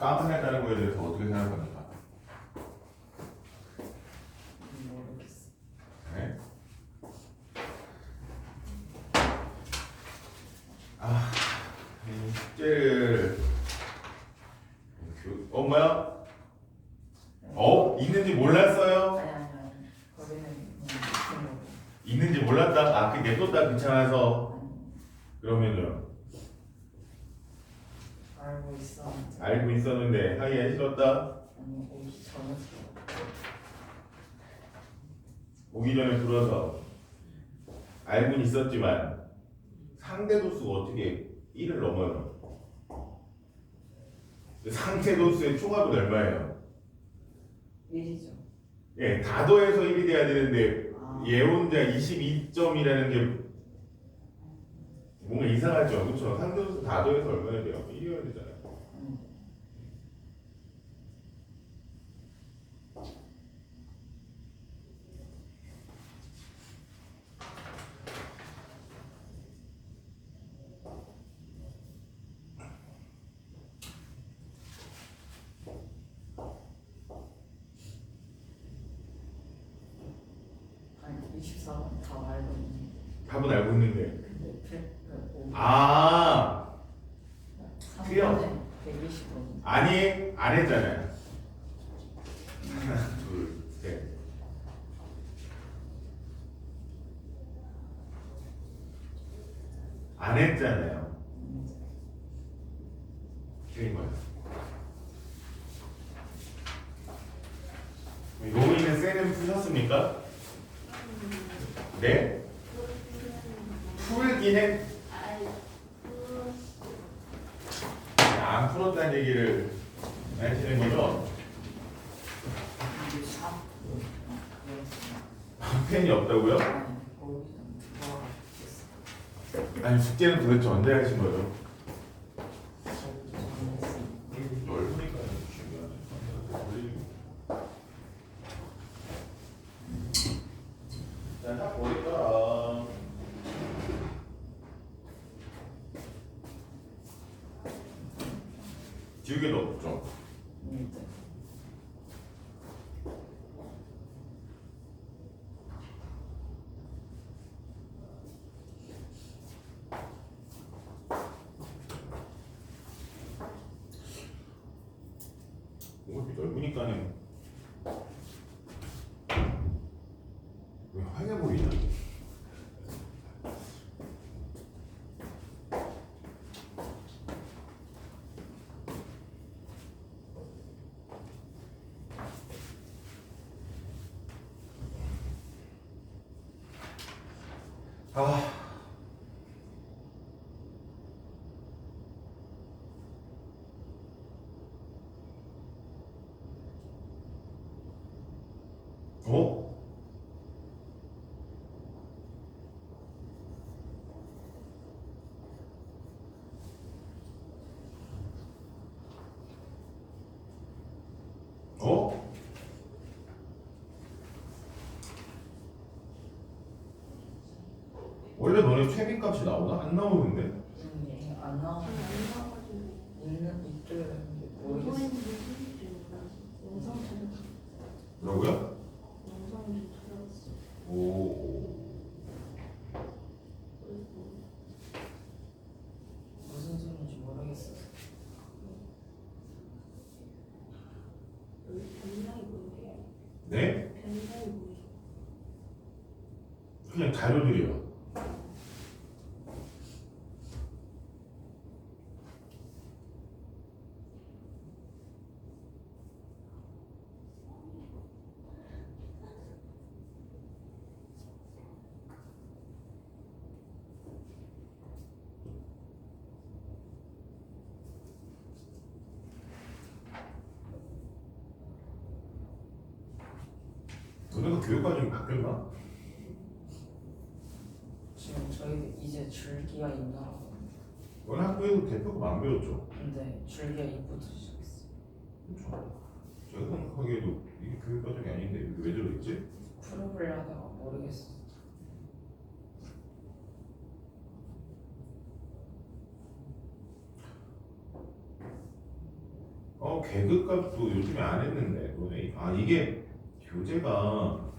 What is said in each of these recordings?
까만했다는 거에 대해서 어떻게 생각합니까? 모르겠어. 네? 이 숙제를 뭐야? 있는지 몰랐어요? 아니. 거기는 그냥 있는지 몰랐다? 그 냅뒀다 귀찮아서. 그러면은 알고 있었는데 하기가 싫었다? 아니 오기 전에 오기 전에 들어서 알고는 있었지만 상대 도수가 어떻게 1을 넘어요? 상대 도수의 총합은 얼마예요? 1이죠. 예, 다 더해서 1이 돼야 되는데 얘 혼자 22점이라는 게 뭔가 이상하죠? 그렇죠? 상대 도수 다 더해서 얼마나 돼요? 1이어야 되잖아요. 아니 24번 다 알고 있는데. 답은 알고 있는데. 근데 100, 125. 아니, 안 했잖아요. 하나, 둘, 셋. 안 했잖아요. 틀린 거예요. 로이는 쌤은 푸셨습니까? 네? 풀기는 안 풀었다는 얘기를 하시는 거죠? 펜이 없다고요? 아니 숙제는 도대체 언제 하신 거죠? 넓으니까 중요하네. 자, 딱 보니까 지우개도 없죠. 넓으니까는 왜 하얘 보이냐? 어? 어? 원래 너네 최빈값이 나오나? 안 나오는데? 안 나와. 있더라고요. 모르겠어. 뭐라고요? 오. 무슨 소리인지 모르겠어. 네? 그냥 자료들이요. 너네가 교육과정이 바뀌었나? 지금 저희 이제 줄기가 있나? 너네 학교에도 대표가 안 배웠죠? 근데 줄기가 2부터 시작했어. 그렇죠. 제가 생각하기에도 이게 교육과정이 아닌데 이게 왜 들어있지? 풀어보려다가 모르겠어. 계급값도 요즘에 안 했는데 너네 이게 교재가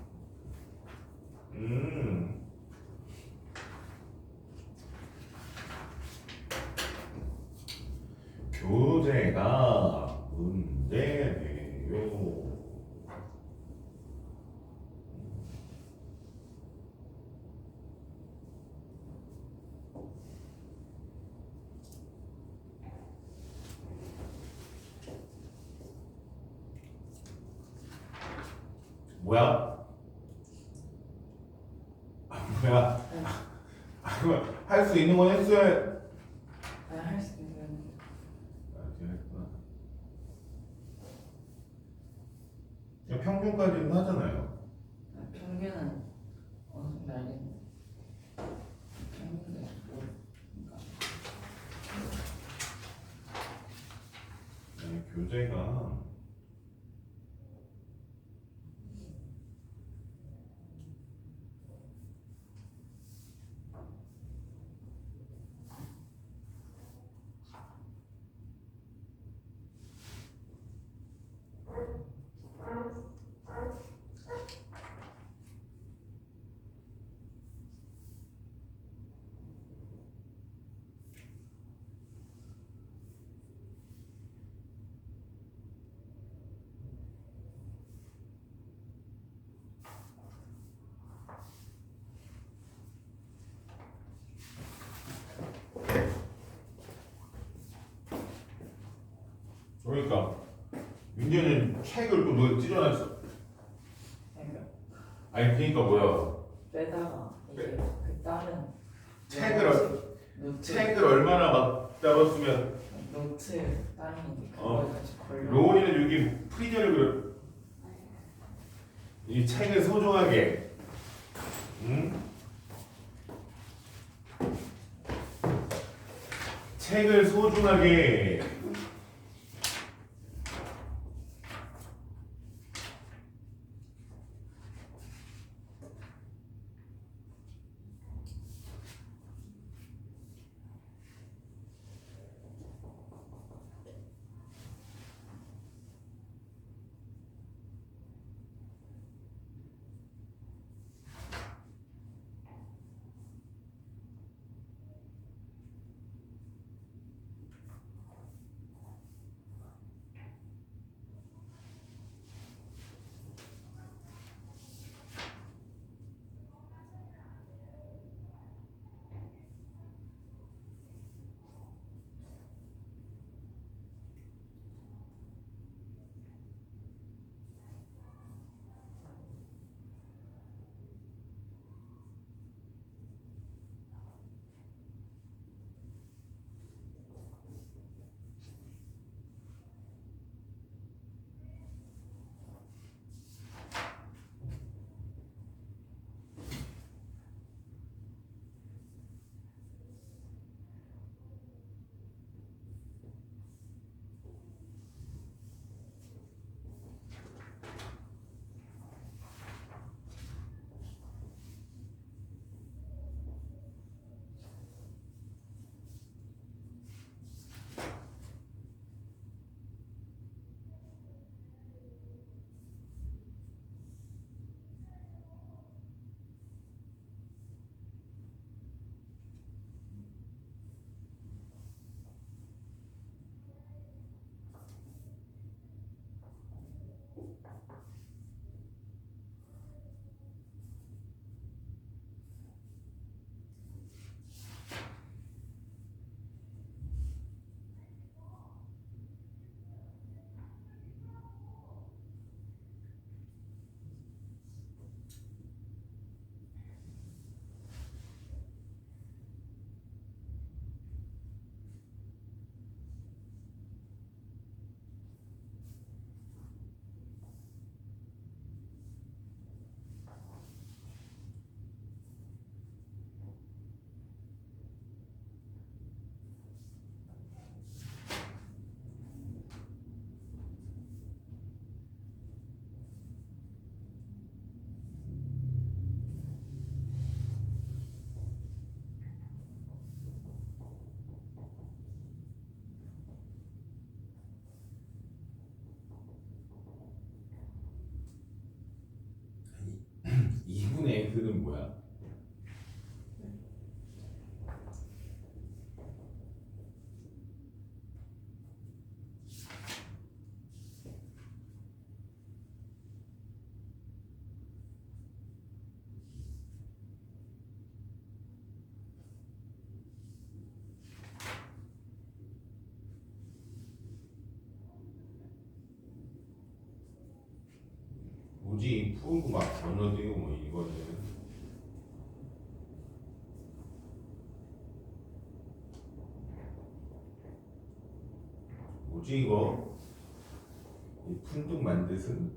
교재가 문제네요. 뭐야? 뭐야? 할 수 있는 건 했어야. 할 수 있는. 지금 했구나. 그냥 평균까지는 하잖아요. 평균은 어느 정도 알겠는데. 평균은 뭐? 그러니까 교재가 그러니까 민재는 책을 또 누가 찢어놨어. 그러니까 아니 그러니까 뭐야? 빼다가 이게 그 다른 책을 노트 얼마나 막 잡았으면. 노트 다른 그거에 같이 걸려. 로운이는 여기 프리저를 이 책을 소중하게, 응? 책을 소중하게 멘트는 뭐야? 뭐지? 푸고 막 건너뛰고 뭐 이거는 뭐지 이거? 이 푼둥 만드슨?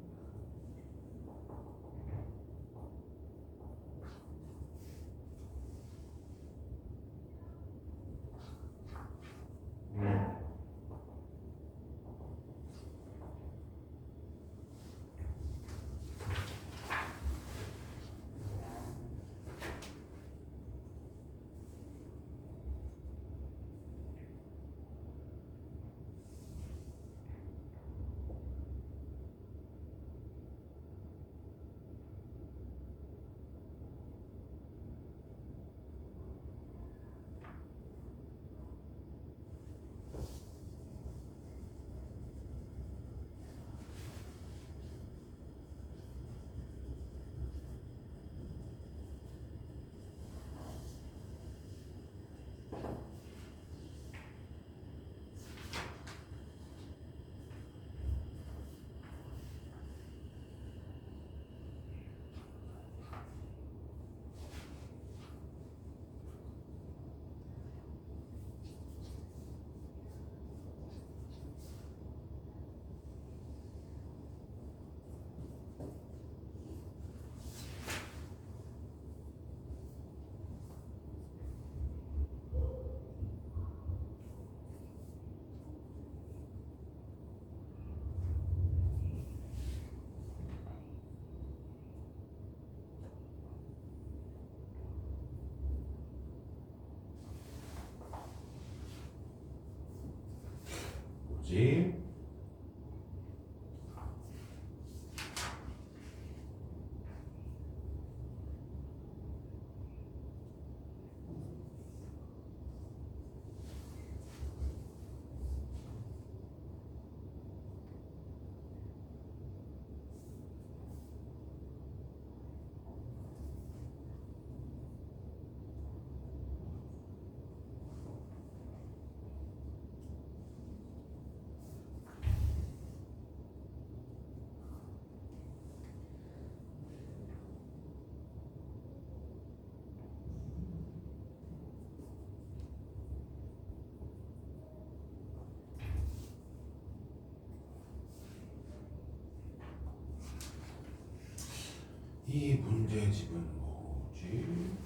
뭐지? 이 문제집은 뭐지?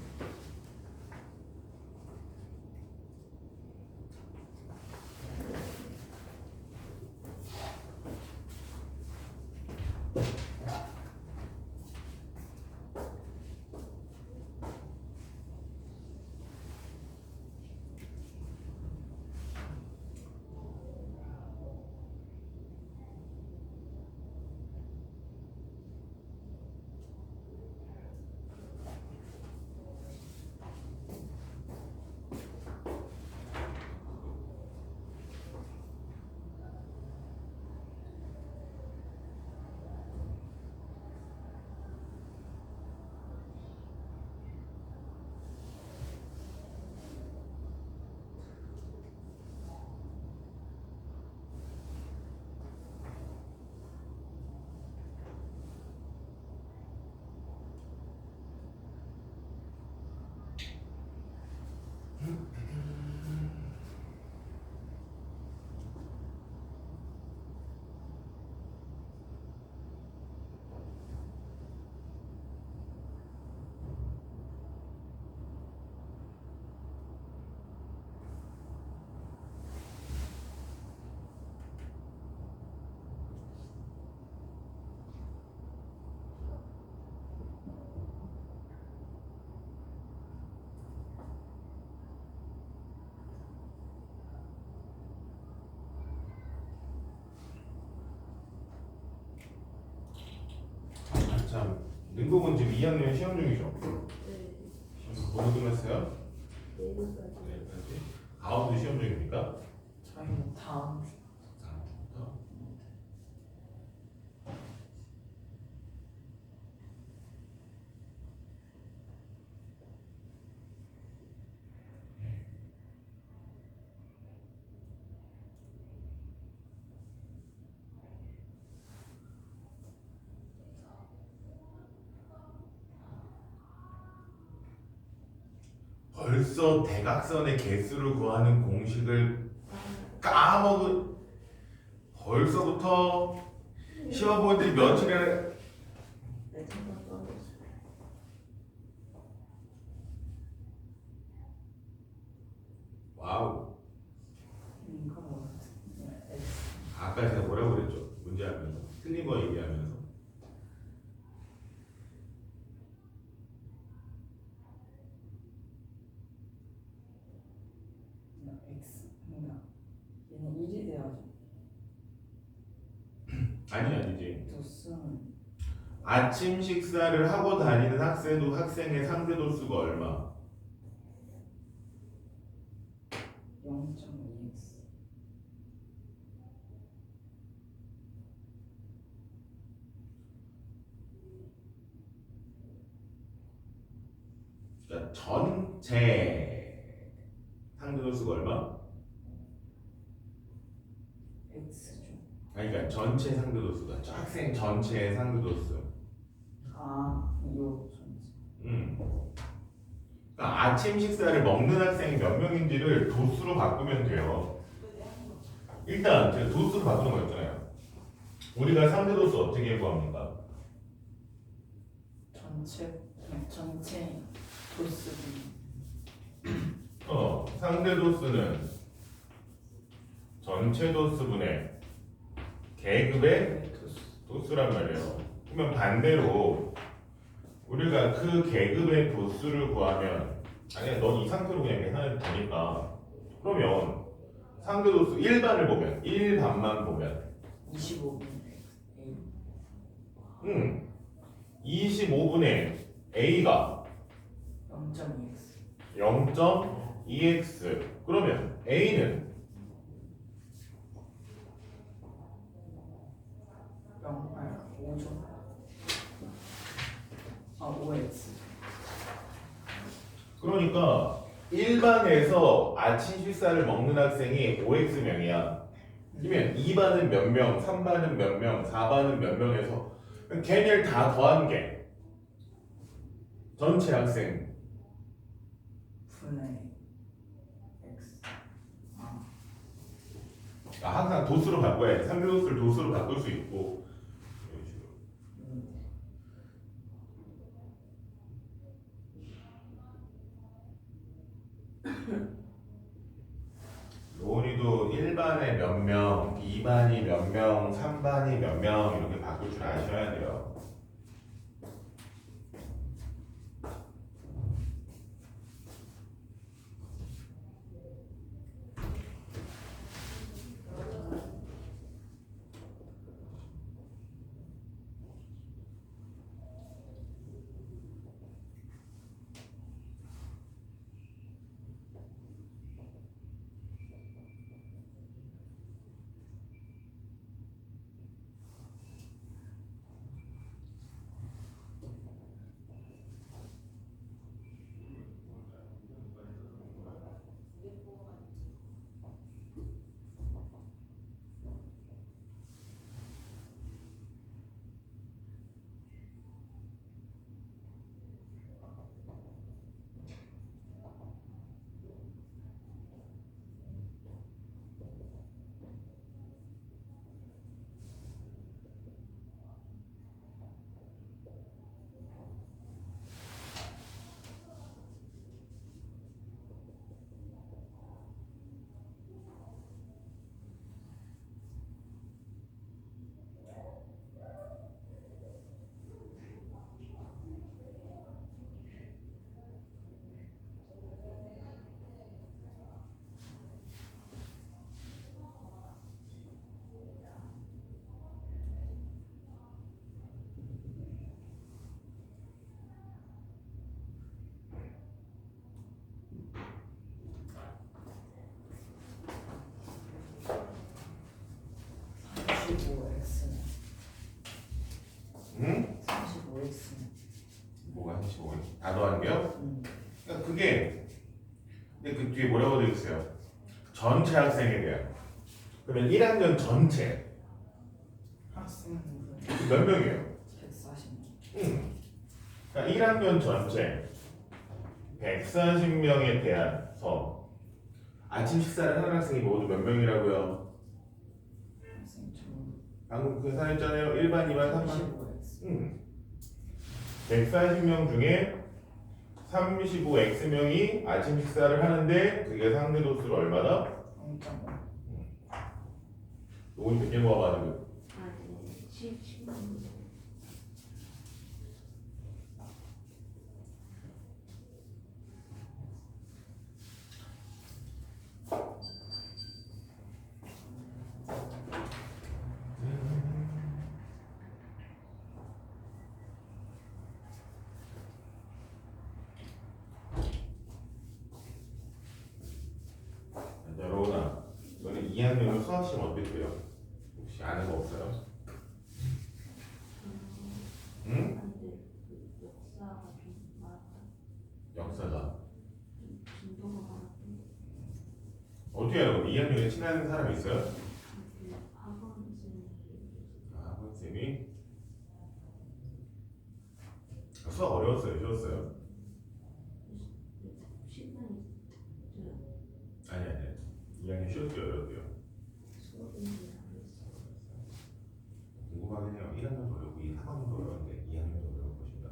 참, 능곡은 지금 2학년 시험 중이죠. 했어요? 내일까지. 가운데 시험 중입니까? 저희는 다음 주 다음부터. 벌써 대각선의 개수를 구하는 공식을 까먹은 벌써부터 시험원들이 며칠이나 와우. 이거 뭐 아까 제가 뭐라고 그랬죠? 문제 하면서 틀린 거 얘기하면서 X 그러니까 얘는 1이 돼야지 아니지. 도수는 아침 식사를 하고 다니는 학생의 상대 도수가 얼마? 0.2x 그러니까 전체 상대 도수가 얼마? x죠. 아니 그러니까 전체 상대 도수가 학생 전체의 상대 도수. 아, 이거 전체. 그러니까 아침 식사를 먹는 학생이 몇 명인지를 도수로 바꾸면 돼요. 일단 제가 도수로 바꾸는 거였잖아요. 우리가 상대 도수 어떻게 구합니까? 전체 도수분. 상대 도수는 전체 도수분의 계급의 도수란 말이에요. 그러면 반대로 우리가 그 계급의 도수를 구하면 아니야 넌 이 상태로 그냥 계산해도 되니까 그러면 상대 도수 1반을 보면 1반만 보면 25분 A 25분의 A가 0.2x 0.2x 그러면 A는 5죠. 아 5x 그러니까 일반에서 아침 식사를 먹는 학생이 5X명이야. 그러면 2반은 몇 명, 3반은 몇 명, 4반은 몇 명에서 걔네를 다 더한 게 전체 학생 분의 x 그러니까 항상 도수로 바꿔야 돼. 상대 도수를 도수로 바꿀 수 있고 이런 식으로. 로운이도 1반에 몇 명, 2반이 몇 명, 3반이 몇 명 이렇게 바꿀 줄 아셔야 돼요. 있으면. 뭐가 35x? 다 더하는 게요? 음. 그러니까 그게 근데 그 뒤에 뭐라고 되어 있어요? 전체 학생에 대한. 그러면 1학년 전체 학생분 몇 명이에요? 140명. 그러니까 1학년 전체 140명에 대해서 아침 식사를 하는 학생이 모두 몇 명이라고요? 학생 전 방금 계산했잖아요. 1반, 2반, 3반. 35x. 140명 중에 35X명이 아침 식사를 하는데 그게 상대 도수를 얼마나? 0.5. 요건 몇 개가 맞은 거예요? 아니 10. 자, 로우나, 너는 2학년 수학 시험 어땠대요? 혹시 아는 거 없어요? 응? 근데 그 역사가 좀 많아. 역사가 빈도가 많았던 어떻게 알아요? 2학년에 친한 사람 있어요? 그 학원 선생님이 아, 선생님이 수학 어려웠어요? 쉬웠어요? 시간이 아니 2학년 쉬웠어요? 어려웠어요? 수업인지 모르겠어. 궁금하긴 해요. 1학년도 어렵고 4학년도 어려운데 2학년도 어려울 것인가?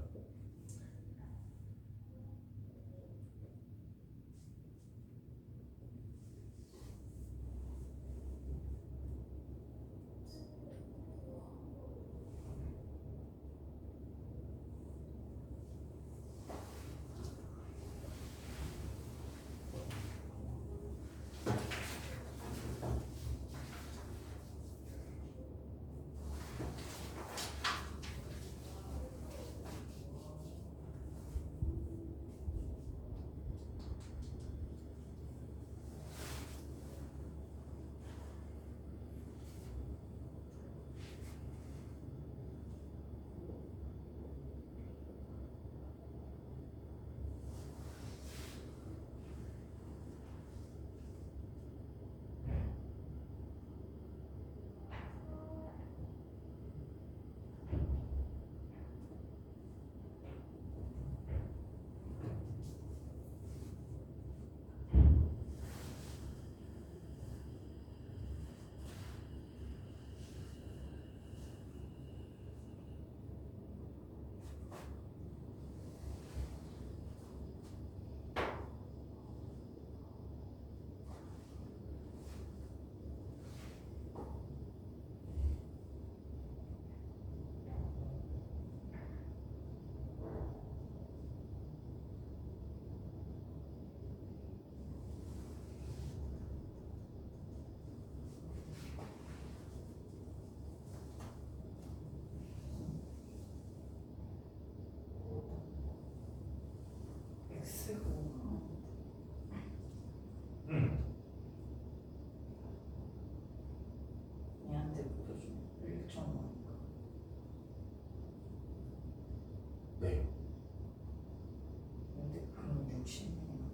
X가 5가 얘한테 묶여주면 1.5니까. 네. 근데 그럼 60이야.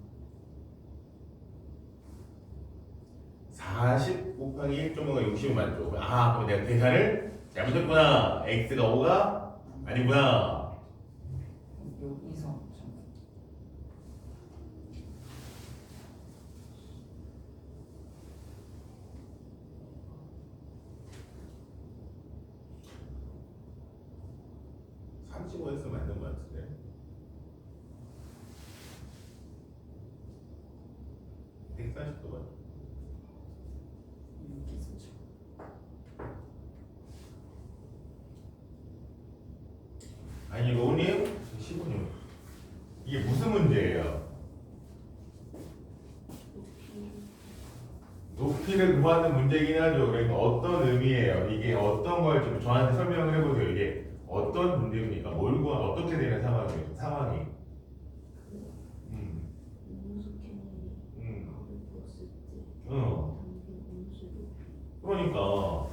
40 곱하기 1.5가 60은 맞죠? 아, 그럼 내가 계산을 잘못했구나. X가 5가 아니구나. 여기서 좀 35에서 맞는 것 같은데. 백 140도 맞죠? 여기서 좀 아니 로우님 15년 이게 무슨 문제예요? 높이를 구하는 문제긴 하죠. 그러니까 어떤 의미예요? 이게 어떤 걸 좀 저한테 설명을 해보세요. 이게 어떤 문제입니까? 뭘 구하 어떻게 되는 상황이에요? 상황이. 음수캔이 음. 밥을 부었을 때 어. 담긴 음수를 그러니까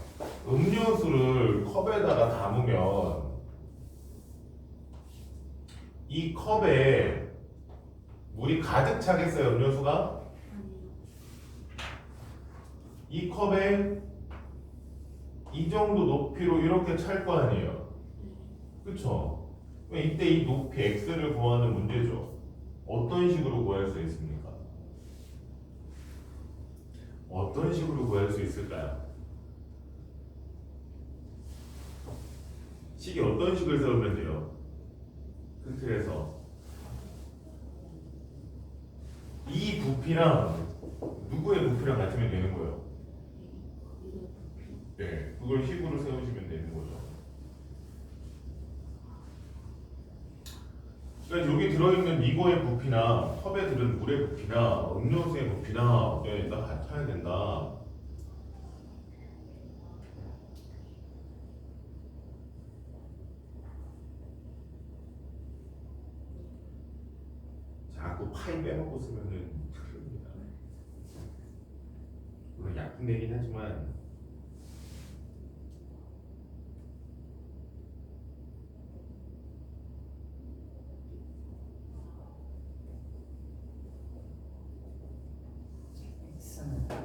음료수를 컵에다가 담으면 이 컵에 물이 가득 차겠어요, 음료수가? 아니요. 이 컵에 이 정도 높이로 이렇게 찰 거 아니에요. 네. 그쵸? 그럼 이때 이 높이 x를 구하는 문제죠. 어떤 식으로 구할 수 있습니까? 어떤 식으로 구할 수 있을까요? 식이 어떤 식을 세우면 돼요? 그 틀에서 이 부피랑 누구의 부피랑 같으면 되는 거예요. 거기가 부피. 네, 그걸 식으로 세우시면 되는 거죠. 그러니까 여기 들어있는 이거의 부피나 컵에 들은 물의 부피나 음료수의 부피나 다 같아야 된다. 자꾸 파이 빼먹고 쓰면은 큰일입니다. 물론 약분되긴 하지만 x는 0.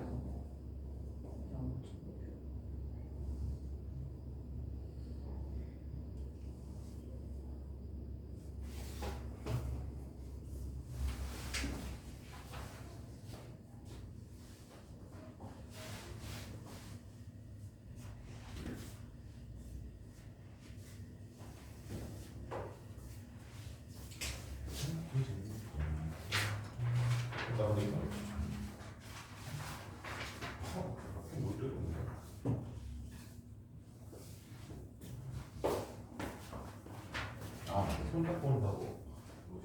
손 닦고 온다고.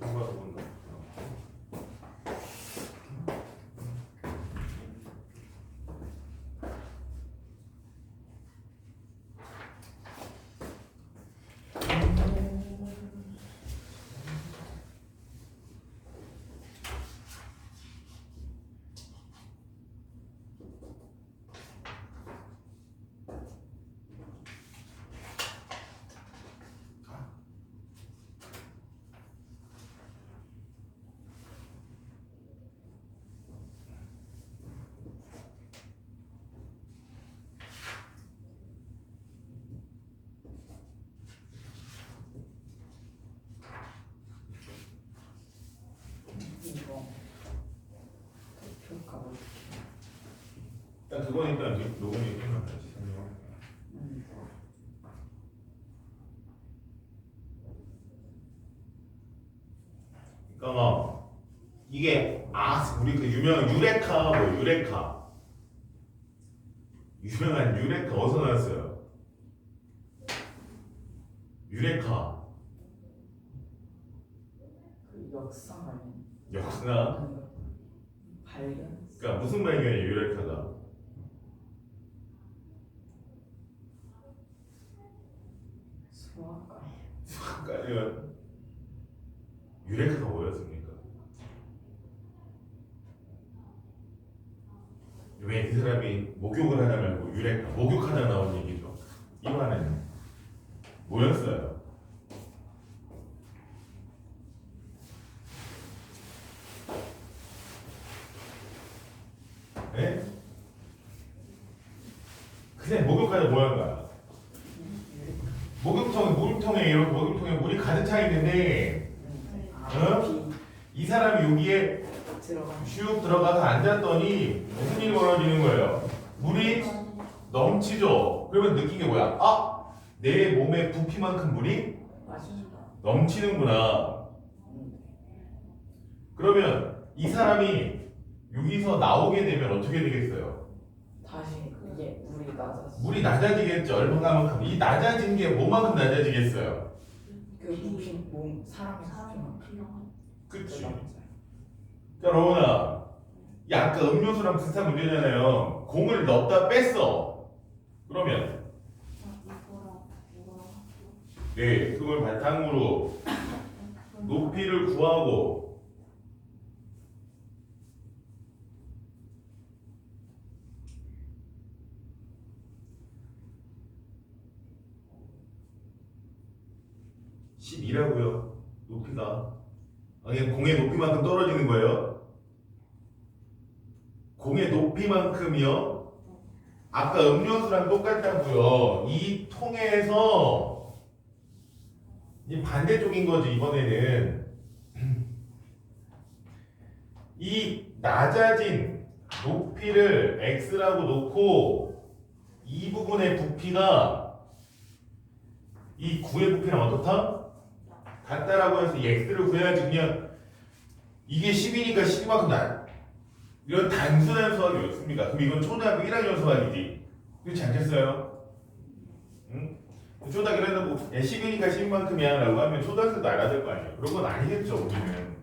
손 닦고 온다고. 이거 도표가 어떻게? 일단 그건 일단 녹음이 끝나면 같이 설명할게요. 음. 그러니까 이게 우리 그 유명한 유레카 유명한 유레카 어디서 나왔어요? 유레카 그 역사 아닌 역사. 발견. 그러니까 무슨 발견이에요 유레카가? 소아과. 수학가면 유레카가 뭐였습니까? 왜 그 사람이 목욕을 하다 말고 유레카 목욕하다 나온 얘기죠. 이 말은 뭐였어요? 네? 그냥 목욕하다 뭐 한 거야? 목욕통에 물이 가득 차 있는데 어? 이 사람이 여기에 들어가. 슉 들어가서 앉았더니 무슨 일이 벌어지는 거예요? 물이 넘치죠. 그러면 느낀 게 뭐야? 아, 내 몸의 부피만큼 물이 맞습니다. 넘치는구나. 그러면 이 사람이 여기서 나오게 되면 어떻게 되겠어요? 다시 이게 물이 낮아지. 물이 낮아지겠죠. 얼마만큼? 이 낮아진 게 뭐만큼 낮아지겠어요? 그 부피 몸 사람의 사람 부피만. 그냥 그치. 자, 로운아, 이 아까 음료수랑 비슷한 문제잖아요. 공을 넣었다 뺐어. 그러면 이거랑 네, 그걸 바탕으로 높이를 구하고 (12라고요) 높이가 높이가 아니 공의 높이만큼 떨어지는 거예요. 공의 높이만큼이요. 아까 음료수랑 똑같다고요. 이 통에서 이 반대쪽인 거지 이번에는. 이 낮아진 높이를 x라고 놓고 이 부분의 부피가 이 9의 부피랑 어떻다? 같다라고 해서 이 x를 구해야지. 그냥 이게 10이니까 10이만큼 나 이런 단순한 수학이 없습니까? 그럼 이건 초등학교 1학년 수학이지. 그렇지 않겠어요? 응? 초등학교 1학년 뭐 10이니까 10만큼이야 라고 하면 초등학생도 알아야 될 거 아니에요. 그런 건 아니겠죠 우리는.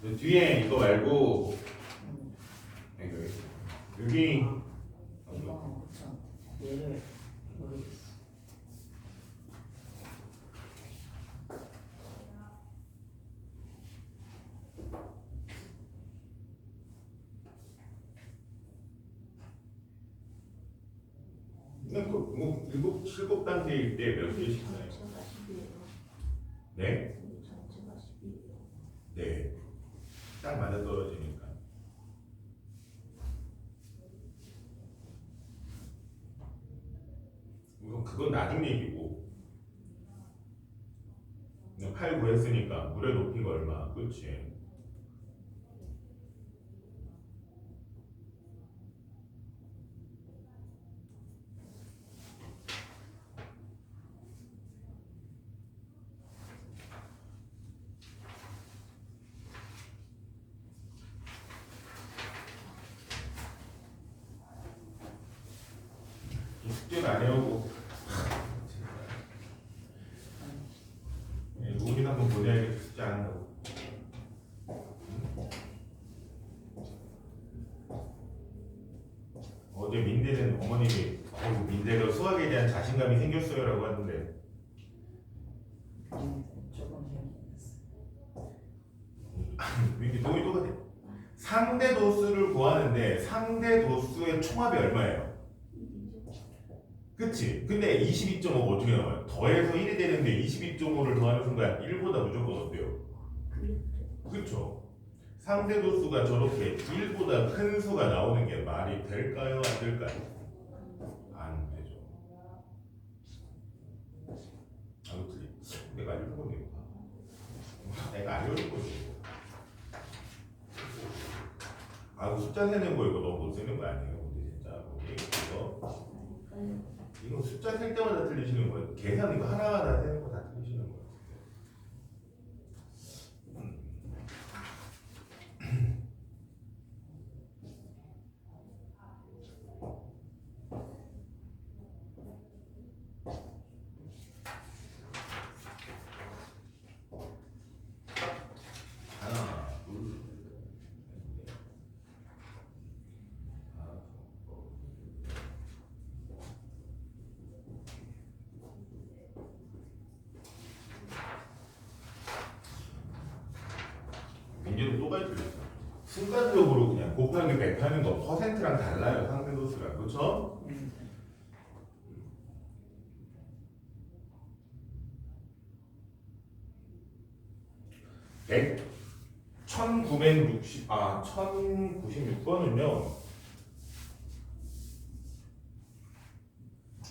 그 뒤에 이거 말고 여기 얘를 모르겠어. 뭐 7 단계일 때 몇 개씩 나요? 전체가 10이에요. 네? 전체가 10이에요. 네. 딱 맞아 떨어지니까. 우선 그건 나중 얘기고. 8 구했으니까 물의 높이가 얼마? 그렇지. 이 숙제는 안 해오고. 로긴 한번 보내야겠다. 숙제 안 한다고. 어제 민대는 어머님이 민대가 수학에 대한 자신감이 생겼어요라고 하는데 조금 생겼어. 민대 동이 똑같아. 상대 도수를 구하는데 상대 도수의 총합이 얼마예요? 그치? 근데 22.5가 어떻게 나와요? 더해서 1이 되는데 22.5를 더하는 순간 1보다 무조건 어때요? 그쵸? 상대 도수가 저렇게 1보다 큰 수가 나오는 게 말이 될까요? 안 될까요? 안 되죠. 아무튼 내가 알려준 건데 내가 알려준 거지. 숫자 세는 거 이거 너무 못 쓰는 거 아니에요? 근데 진짜 이거 숫자 셀 때마다 틀리시는 거예요. 계산 이거 하나하나 세는 거 다 틀리시는 거예요. 하나, 둘, 셋, 민재도 또 가르쳐 줬어. 순간적으로 그냥 곱하기 100 하는 거 퍼센트랑 달라요. 상대도수가. 그렇죠? 100, 1096번은요.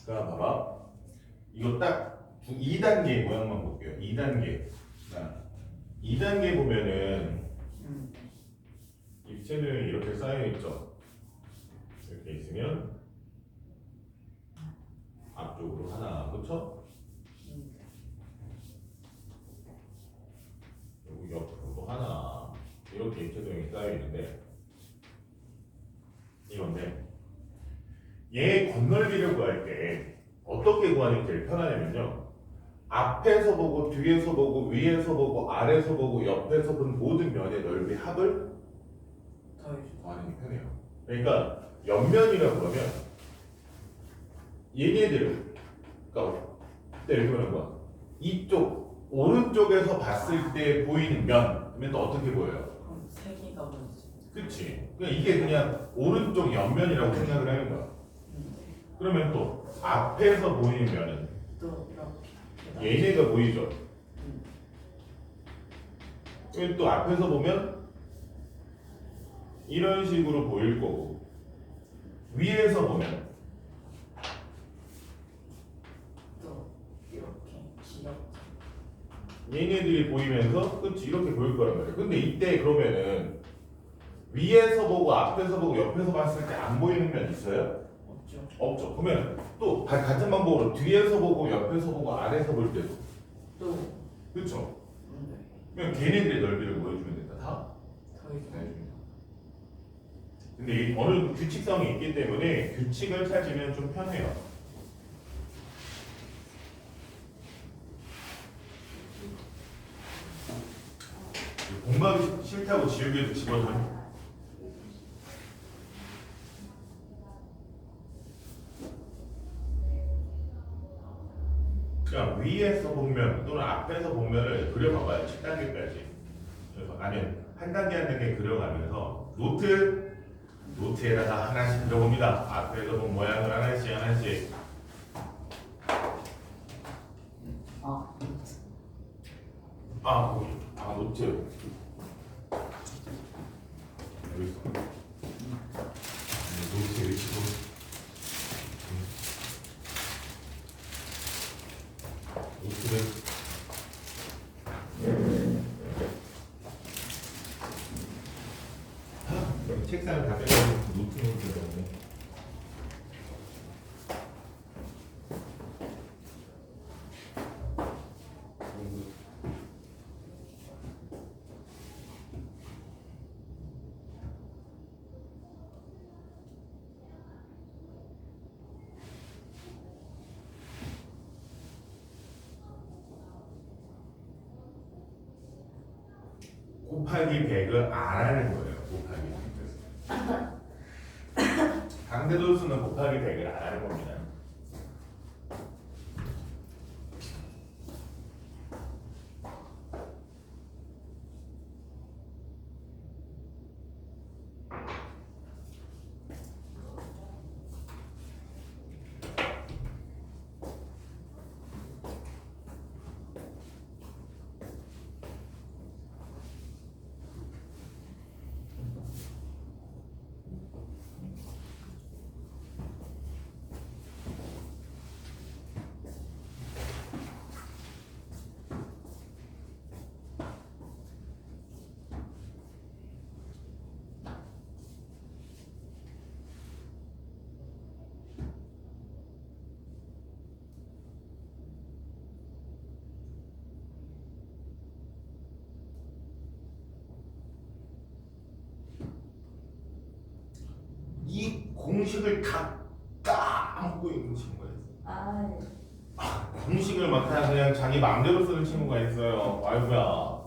자, 봐봐. 이거 딱 2단계 모양만 볼게요. 2단계. 자, 2단계 보면은 입체는 이렇게 쌓여 있죠. 이렇게 있으면 앞쪽으로 하나, 그렇죠? 그리고 옆으로도 하나. 이렇게 입체도형이 쌓여 있는데 이건데 얘 건널비를 구할 때 어떻게 구하는 게 제일 편하냐면요. 앞에서 보고 뒤에서 보고 위에서 보고 아래서 보고 옆에서 본 모든 면의 넓이 합을 구하는 게 편해요. 그러니까 옆면이라고 그러면 얘네들을 그러니까 예를 들면 뭐야? 이쪽 오른쪽에서 봤을 때 보이는 면 그러면 또 어떻게 보여요? 그럼 세 개가 보이지. 그치? 그러니까 이게 그냥 오른쪽 옆면이라고 생각을 하는 거야. 그러면 또 앞에서 보이는 면은 또 이렇게. 얘네가 보이죠? 그러면 또 앞에서 보면 이런 식으로 보일 거고 위에서 보면 또 이렇게 귀엽게. 얘네들이 보이면서 그치 이렇게 보일 거란 말이야. 근데 이때 그러면은 위에서 보고 앞에서 보고 옆에서 봤을 때 안 보이는 면 있어요? 없죠. 없죠. 그러면 또 같은 방법으로 뒤에서 보고 옆에서 보고 아래에서 볼 때도 또 그쵸? 네. 그냥 걔네들의 넓이를 보여주면 된다. 다 더 이상. 해줍니다. 근데 이 어느 규칙성이 있기 때문에 규칙을 찾으면 좀 편해요. 공부하기 싫다고 지우개도 집어넣어요. 그러니까 위에서 보면 또는 앞에서 보면을 그려봐봐요. 10단계까지. 그래서 아니면 한 단계 한 단계 그려가면서 노트에다가 하나씩 그려봅니다. 앞에서 본 모양을 하나씩 하나씩. 아, 거기. 노트. 여기 있어. 노트에 위치고. 노트를. 책상을 다 빼가지고 노트로 들어가네. 곱하기 100을 안 하는 거예요. 곱하기 100을. 강대도수는 곱하기 100을 안 하는 겁니다. 이 공식을 다 까먹고 있는 친구가 있어요. 공식을 막 그냥 자기 마음대로 쓰는 친구가 있어요. 아이고야.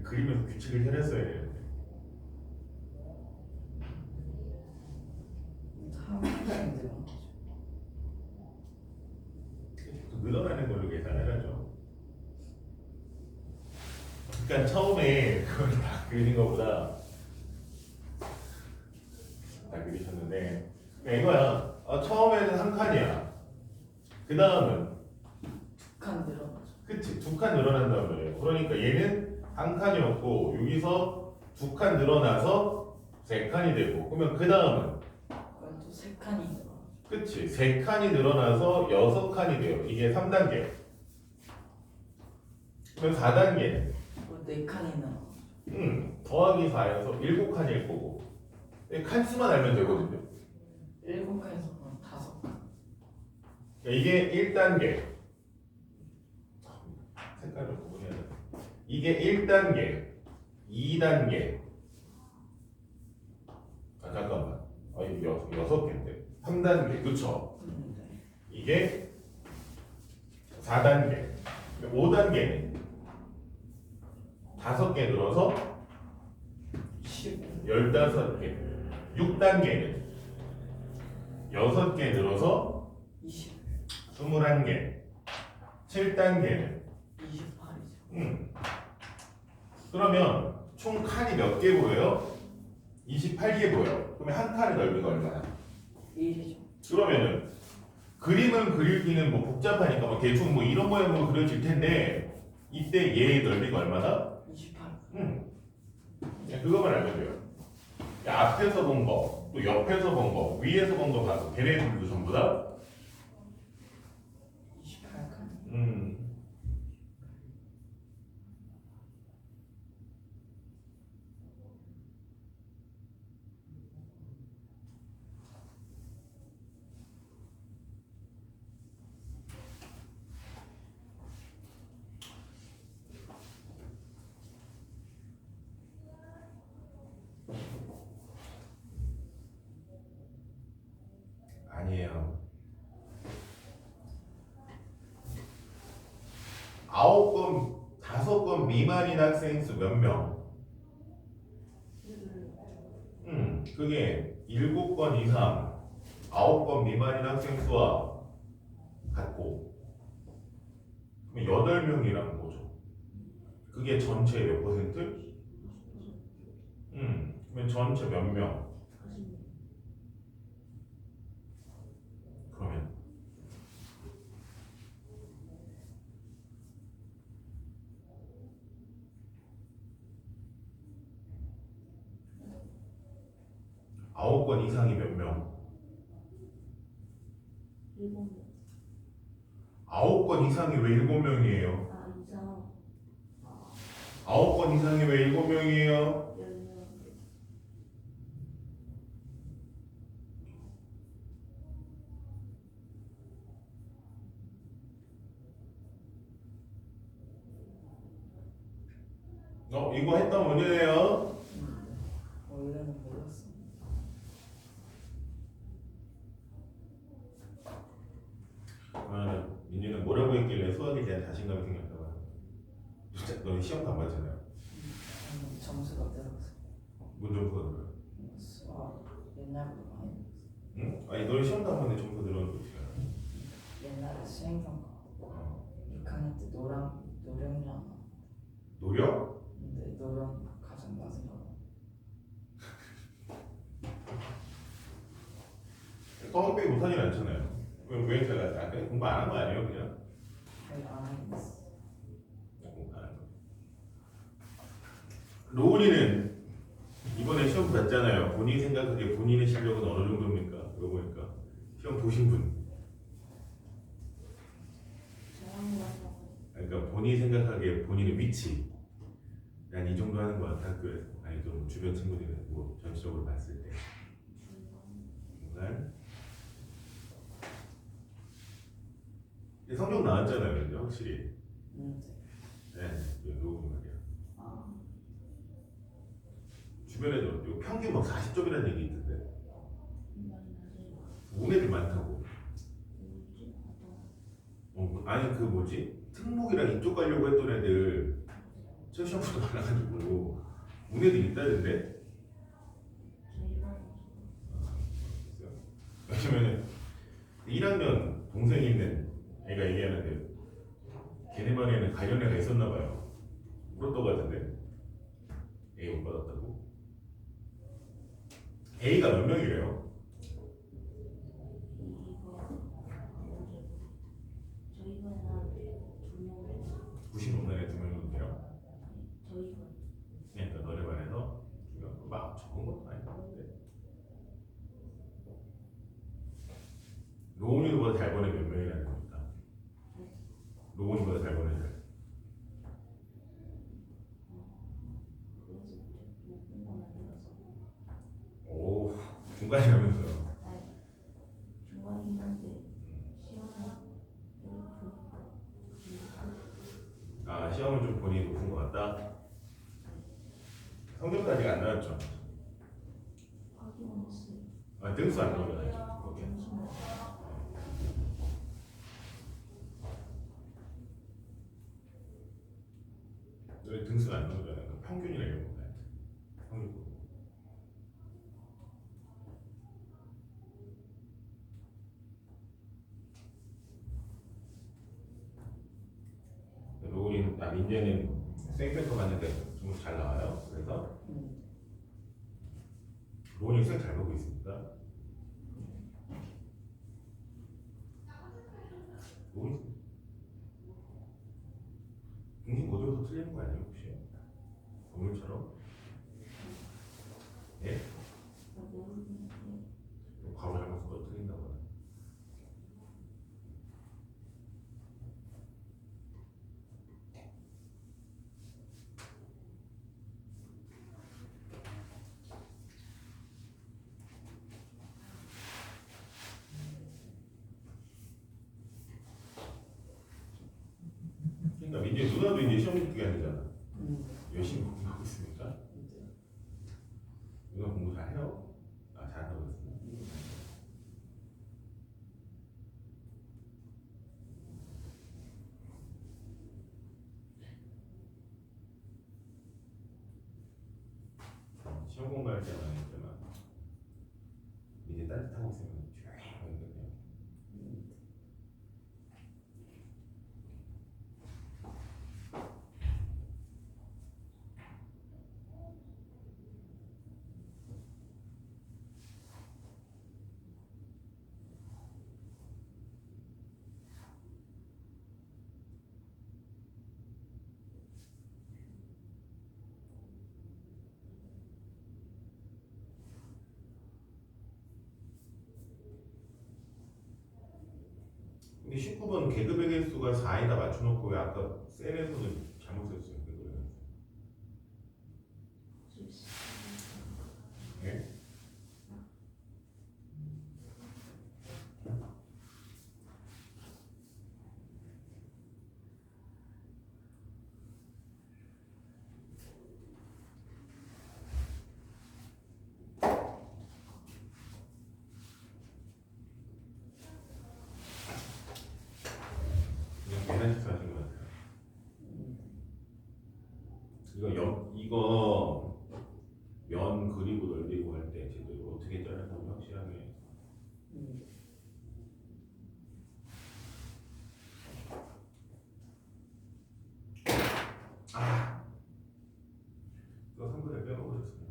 그림에서 규칙을 해냈어야 되는데. 늘어나는 걸로 계산을 하죠. 그러니까 처음에 그걸 다 그리는 것보다 다 그리셨는데 그러니까 이거야. 처음에는 한 칸이야. 그 다음은 칸 늘어나죠. 그치 2칸 늘어난단 말이에요. 그러니까 얘는 한 칸이었고 여기서 2칸 늘어나서 3칸이 되고 그러면 그 다음은 그럼 또 세 칸이 늘어나죠. 그치 3칸이 늘어나서 6칸이 돼요. 이게 3단계. 그럼 4단계는 네 칸이 늘어나죠. 더하기 4여서 7칸일 거고 칸수만 알면 되거든요. 7칸에서 그럼 5칸. 이게 1단계 헷갈려. 구분해야 돼. 이게 1단계, 2단계. 아 잠깐만. 아 이거 6개인데. 3단계. 그쵸? 네. 이게 4단계. 5단계는 5개 늘어서 15. 15개. 6단계는 6개 늘어서 20. 21개. 7단계는 28이죠. 그러면 총 칸이 몇 개 보여요? 28개 보여. 그러면 한 칸의 넓이가 얼마야? 1이죠. 그러면은 그림을 그리기는 뭐 복잡하니까 뭐 대충 뭐 이런 모양으로 그려질 텐데 이때 얘의 넓이가 얼마다? 28. 그냥 그거만 알면 돼요. 앞에서 본 거, 또 옆에서 본 거, 위에서 본 거 봐도 걔네들도 전부 다 28칸. 아니에요. 9건, 5건 미만인 학생 수 몇 명? 그게 7건 이상, 9건 미만인 학생 수와 같고, 그럼 8명이라는 거죠. 그게 전체 몇 퍼센트? 그러면 전체 몇 명? 그러면 9건 이상이 몇 명? 7명. 9건 이상이 왜 7명이에요? 아, 이상. 9건 이상이 왜 7명이에요? 10명. 이거 했던 문제네요. 원래는 몰랐어. 민지는 뭐라고 했길래 수학에 대한 자신감이 생겼나 봐. 진짜 너는 시험도 안 봤잖아요. 점수가 들어서. 뭔 점수가 들어요? 수학 옛날보다 많이 늘었어. 응? 아니 너는 시험도 안 봤는데 점수 들어오는 거 어떻게 알아? 옛날에 수행평가 어. 6학년 때 노령이잖아. 노력? 근데 노령 가장 낮은 거. 수학비 못하진 않잖아요. 왜 제가 아까 공부 안 한 거 아니에요 그냥? 별로 안 하긴 했어. 공부 안 한 거. 로운이는 이번에 시험 봤잖아요. 본인이 생각하기에 본인의 실력은 어느 정도입니까? 이거 보니까 시험 보신 분. 그러니까 본인이 생각하기에 본인의 위치 난 이 정도 하는 것 같아 학교에서. 아니 좀 주변 친구들이 뭐 전체적으로 봤을 때 중간 성적 나왔잖아요 근데 확실히. 네 로운 말이야. 아, 주변에도 이거 평균 막 40점이라는 얘기 있던데 온 애들 많다고. 아니 그 뭐지 특목이랑 이쪽 가려고 했던 애들 시험부터 많아가지고 온 애들 있다던데. 왜냐면은 1학년 동생이 있는 애가 얘기하는데 걔네 반에는 관련 애가 있었나 봐요. 울었던 것 같은데 A 못 받았다고. A가 몇 명이래요? 저희가 한 2명. 90명단에 2명 정도 돼요? 저희가 그러니까 너네 반에서 막 적은 것도 아닌데 노은이보다 잘 보내 몇 명이라는 겁니다. 노은이보다 잘 보내 잘. 그래서 못 본건 아니라서. 오 중간이라면서요. 중간이긴 한데 시험은 이렇게 보니까 성적도 아직 안 나왔죠? 확인 안 했어요. 아, 등수 안 나오잖아요. 오케이. 잠시만요. 왜 등수가 안 나오잖아요. 그 평균이나 이런 거 봐야 돼. 평균 보고. 로우린, 민재는 생페터 갔는데 좀 잘 나와요. 그래서 로우린 쌤잘 보고 있습니다. 로우린 중심 고도에서 틀리는 거 아니에요 혹시? 오늘처럼? 예? 나 모르겠는데. 바로 잘못 써서 틀린다고. 그러니까 민재 누나도 이제 시험 기간이잖아. 열심히 공부하고 있으니까. 누나 공부 잘해요? 아, 잘하고 있어. 시험 공부할 때만 했지만 이제 따뜻하고 있으면 조용하거든요. 근데 19번 계급의 개수가 4에다 맞춰놓고 왜 아까 셀에서는 잘못 썼어요. 그거는. 예? 그냥 계산 식사하신 것 같아요. 이거 면 그리고 넓히고 할 때 제대로 어떻게 자르는지 확실하게. 아, 또 3분의 빼먹으셨어요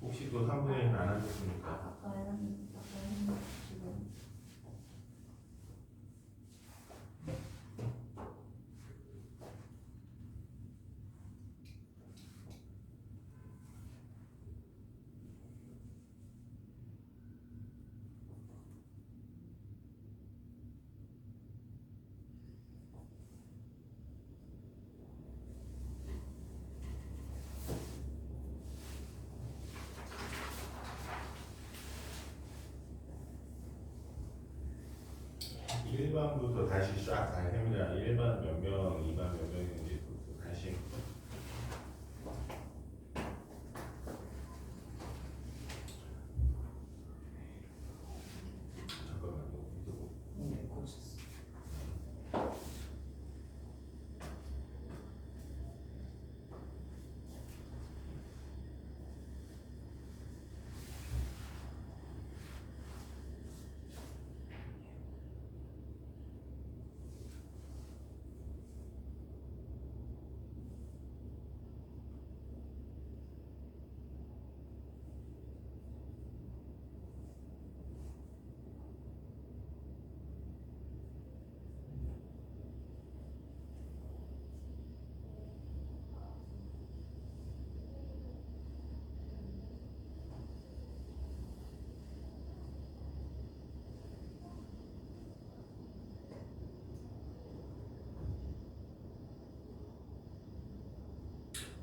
혹시 또 3분의 1 안 하셨습니까? 아까 했는데 지금 일반부터 다시 쫙 다 해봅니다. 1반 몇 명, 2반 몇 명인지 또 다시. 잠깐만요. 고쳤어.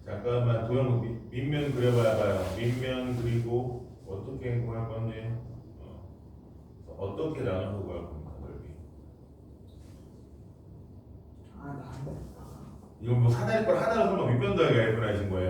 잠깐만 도형 밑면 그려봐봐요. 밑면 그리고 어떻게 구할 건지 어떻게 나눠서 구할 겁니까 넓이? 아, 나. 이건 뭐 사다리 걸 하나로 설마 밑면 더하기 알고 하신 거예요?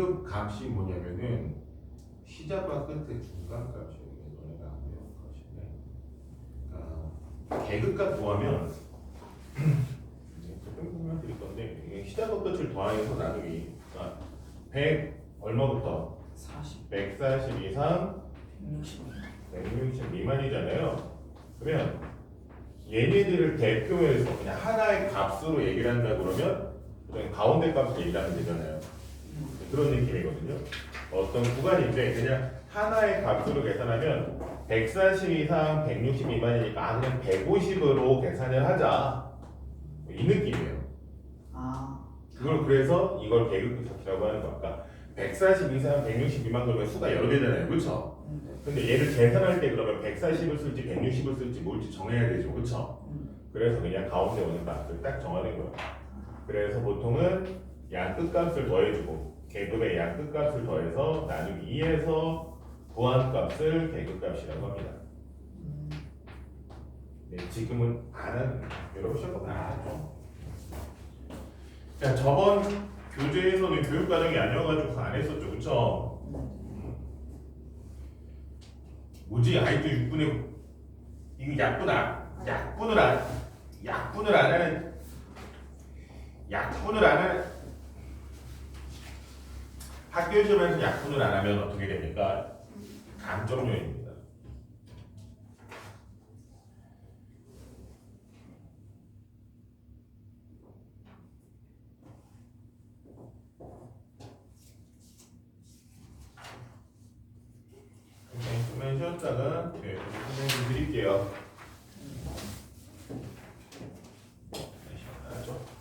계급 값이 뭐냐면은 시작과 끝의 중간 값이에요. 너네가 안 배운 것인데. 계급값 구하면 설명 드릴 건데 이게 시작과 끝을 더하여서 나누기. 그러니까 100 얼마부터? 40, 140 이상 160. 160 미만이잖아요. 그러면 얘네들을 대표해서 그냥 하나의 값으로 얘기를 한다 그러면 그냥 가운데 값을 얘기를 하면 되잖아요. 그런 느낌이거든요. 어떤 구간인데 그냥 하나의 값으로 계산하면 140 이상 160 미만이니까 그냥 150으로 계산을 하자. 이 느낌이에요. 아, 그걸 그래서 이걸 계급값이라고 하는 거. 아까 140 이상 160 미만 그러면 수가 여러 개잖아요. 그렇죠? 근데 얘를 계산할 때 그러면 140을 쓸지 160을 쓸지 뭘지 정해야 되죠. 그렇죠? 그래서 그냥 가운데 오는 값을 딱 정하는 거예요. 그래서 보통은 양 끝값을 더해주고 계급의 양 끝값을 더해서 나누기 2에서 구한 값을 계급값이라고 합니다. 네, 지금은 안 하는 여러분 시험 보면 안 하죠. 자, 저번 교재에서는 교육과정이 아니어가지고 안 했었죠. 그쵸? 뭐지? 아직도 6분의 이거 약분을 안 하는 학교 시험에서 약분을 안 하면 어떻게 됩니까? 감점요인입니다. 그러면 쉬었다가 설명 드릴게요. 하죠.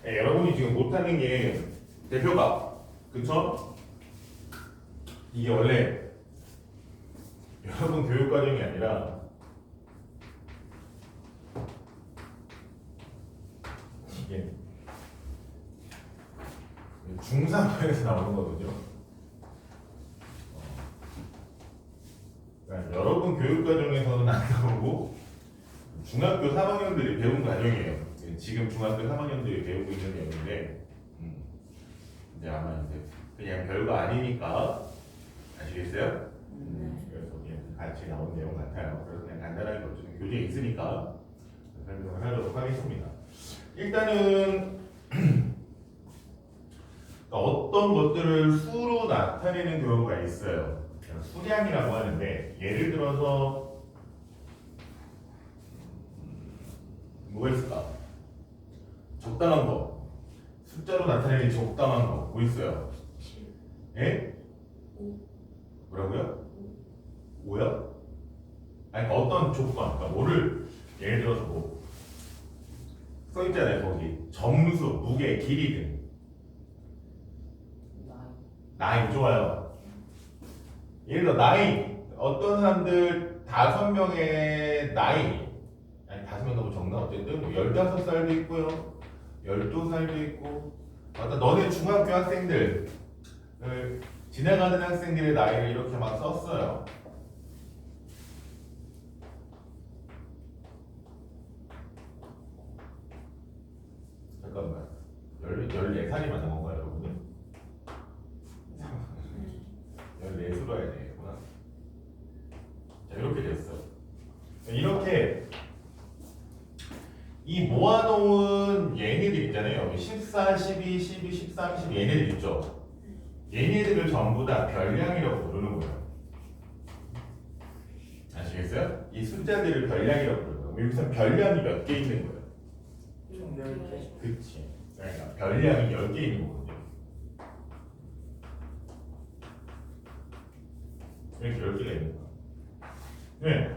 여러분이 지금 못하는 게 대표값, 그쵸? 이게 원래 여러분 교육 과정이 아니라 이게 중3에서 나오는 거거든요. 그러니까 여러분 교육 과정에서는 안 나오고 중학교 3학년들이 배운 과정이에요. 지금 중학교 3학년들이 배우고 있는 내용인데 이제 아마 이제 그냥 별거 아니니까 아시겠어요? 그래서 그냥 같이 나온 내용 같아요. 그래서 그냥 간단하게 어쨌든 교재에 있으니까 설명을 하도록 하겠습니다. 일단은 어떤 것들을 수로 나타내는 경우가 있어요. 수량이라고 하는데 예를 들어서 뭐가 있을까? 적당한 거, 숫자로 나타내는 적당한 거 뭐 있어요? 7. 예? 5. 뭐라고요? 5요? 아니 그러니까 어떤 조건, 그러니까 뭐를 예를 들어서 뭐 써있잖아요 거기 점수, 무게, 길이 등 나이 좋아요. 예를 들어 나이 어떤 사람들 5명의 나이 아니 5명 너무 적나 어쨌든 뭐 15살도 있고요 12살도 있고 어떤 너네 중학교 학생들 지나가는 학생들의 나이를 이렇게 막 썼어요. 잠깐만 14살이 맞는 건가요 여러분이? 14수로 해야 되겠구나. 자 이렇게 됐어. 이렇게 이 모아놓은 얘네들 있잖아요. 14, 12, 12, 13, 10 얘네들 있죠. 얘네들을 전부 다 별량이라고 부르는 거예요. 아시겠어요? 이 숫자들을 별량이라고 부르는 거예요. 여기서 별량이 몇 개 있는 거예요? 총 10개. 그치. 그러니까 별량이 10개 있는 거거든요. 이렇게 10개가 있는 거예요. 네.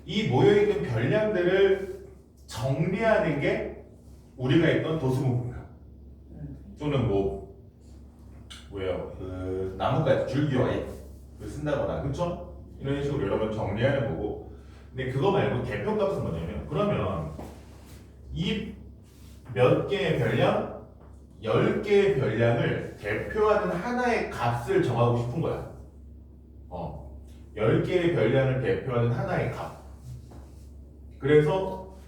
이 모여있는 별량들을 정리하는 게 우리가 했던 도수문분별 또는 뭐예요? 그 나뭇가지 줄기와에 쓴다거나 그쵸? 이런 식으로 여러 번 정리하는 거고. 근데 그거 말고 대표값은 뭐냐면 그러면 이 몇 개의 별량? 10개의 별량을 대표하는 하나의 값을 정하고 싶은 거야. 10개의 별량을 대표하는 하나의 값. 그래서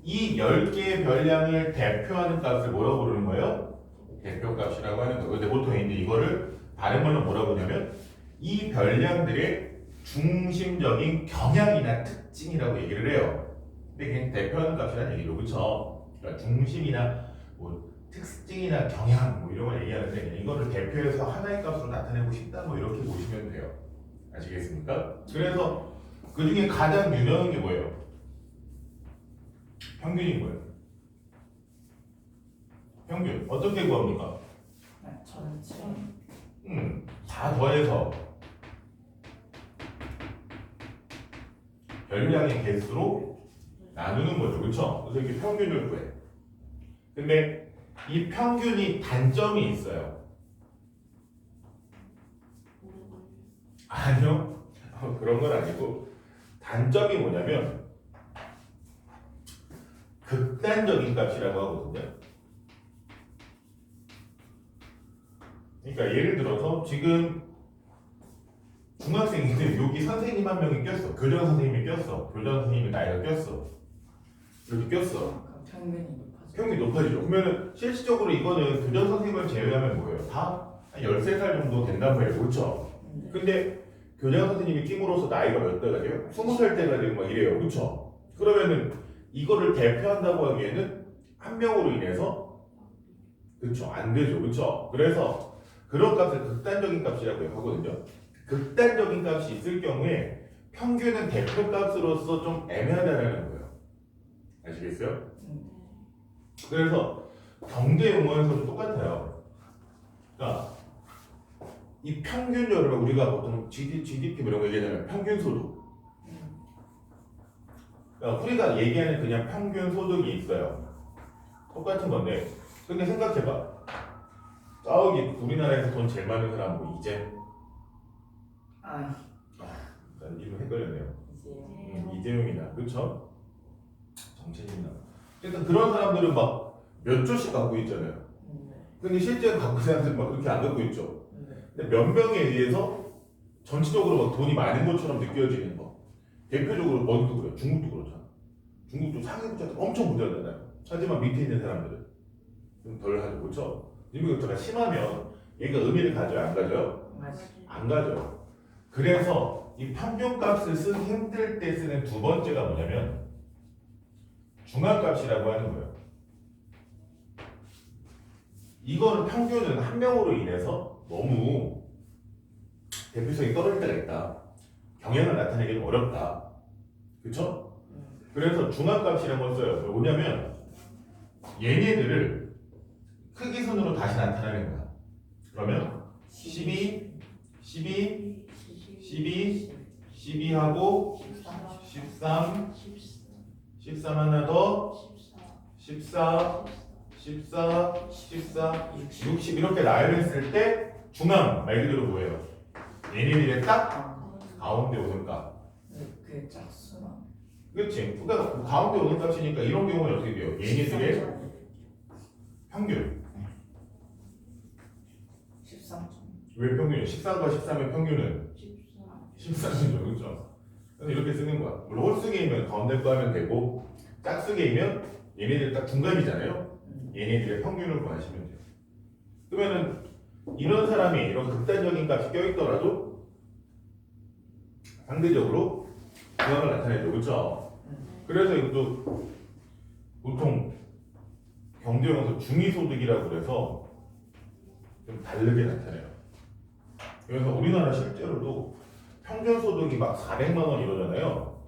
이 10개의 별량을 대표하는 값을 뭐라고 부르는 거예요? 대표값이라고 하는 거예요. 근데 보통 이제 이거를 다른 말로 뭐라고 하냐면 이 별량들의 중심적인 경향이나 특징이라고 얘기를 해요. 근데 그냥 대표하는 값이라는 얘기로 그쵸? 그러니까 중심이나 뭐 특징이나 경향 뭐 이런 걸 얘기하는데 그냥 이거를 대표해서 하나의 값으로 나타내고 싶다 뭐 이렇게 보시면 돼요. 아시겠습니까? 그래서 그 중에 가장 유명한 게 뭐예요? 평균인 거예요. 평균 어떻게 구합니까? 전체. 다 더해서 별량의 개수로 나누는 거죠, 그렇죠? 그래서 이렇게 평균을 구해. 근데 이 평균이 단점이 있어요. 아니요, 그런 건 아니고 단점이 뭐냐면 극단적인 값이라고 하거든요. 그러니까 예를 들어서 지금 중학생인데 여기 선생님 한 명이 꼈어. 교장 선생님이 꼈어. 교장 선생님이 나이가 꼈어. 이렇게 꼈어. 그럼 평균이 높아져. 평균이 높아지죠. 그러면 실질적으로 이거는 교장 선생님을 제외하면 뭐예요? 다 한 13살 정도 된단 말이에요. 그렇죠? 근데 교장 선생님이 낌으로써 나이가 몇 대가 돼요? 20살 때가 되고 막 이래요. 그렇죠? 그러면은 이거를 대표한다고 하기에는 한 명으로 인해서 그렇죠? 안 되죠. 그렇죠? 그래서 그런 값을 극단적인 값이라고 하거든요. 극단적인 값이 있을 경우에 평균은 대표값으로서 좀 애매하다는 거예요. 아시겠어요? 그래서 경제 용어에서도 똑같아요. 그러니까 이 평균 여러분 우리가 보통 GDP 이런 거 얘기하잖아요. 평균 소득. 그러니까 우리가 얘기하는 그냥 평균 소득이 있어요. 똑같은 건데 근데 생각해봐. 저기 우리나라에서 돈 제일 많은 사람 뭐 이재? 아 난 이름 헷갈렸네요. 이제 이재용이다. 그쵸? 정체진이나. 일단 그런 사람들은 막 몇 조씩 갖고 있잖아요. 네. 근데 실제로 갖고 있는 사람들은 막 그렇게 안 갖고 있죠. 네. 근데 몇 명에 의해서 전체적으로 막 돈이 많은 것처럼 느껴지는 거. 대표적으로 어디도 그래요. 중국도 그렇잖아. 중국도 상위 부자들 엄청 부자잖아요. 하지만 밑에 있는 사람들은 좀 덜 하죠. 그렇죠? 인구격차가 심하면 얘가 의미를 가져요? 안 가져요? 맞아. 안 가져요. 그래서 이 평균값을 쓰기 힘들 때 쓰는 두 번째가 뭐냐면 중앙값이라고 하는 거예요. 이거는 평균은 한 명으로 인해서 너무 대표성이 떨어질 때가 있다. 경향을 나타내기 좀 어렵다. 그쵸? 그래서 중앙값이라는 걸 써요. 뭐냐면 얘네들을 크기 순으로 다시 나타내는 거야. 그러면 12, 12, 12, 12하고 13, 13 하나 더 14, 14, 14, 60 이렇게 나열했을 때 중앙 말 그대로 뭐예요? 얘네들의 딱 가운데 오는 값. 그게 짝수나 그렇지? 그러니까 가운데 오는 값이니까 이런 경우는 어떻게 돼요? 얘네들의 평균. 13점. 왜 평균이에요? 14과 13의 평균은 14죠. 그렇죠? 그래서 이렇게 쓰는 거야. 물론 홀수계이면 가운데 거 하면 되고 짝수계이면 얘네들 딱 중간이잖아요. 얘네들의 평균을 구하시면 돼요. 그러면은 이런 사람이 이런 극단적인 값이 껴있더라도 상대적으로 중앙을 나타내죠. 그렇죠? 그래서 이것도 보통 경제용어에서 중위소득이라고 그래서 좀 다르게 나타내요. 그래서 우리나라 실제로도 평균소득이 막 400만 원 이러잖아요.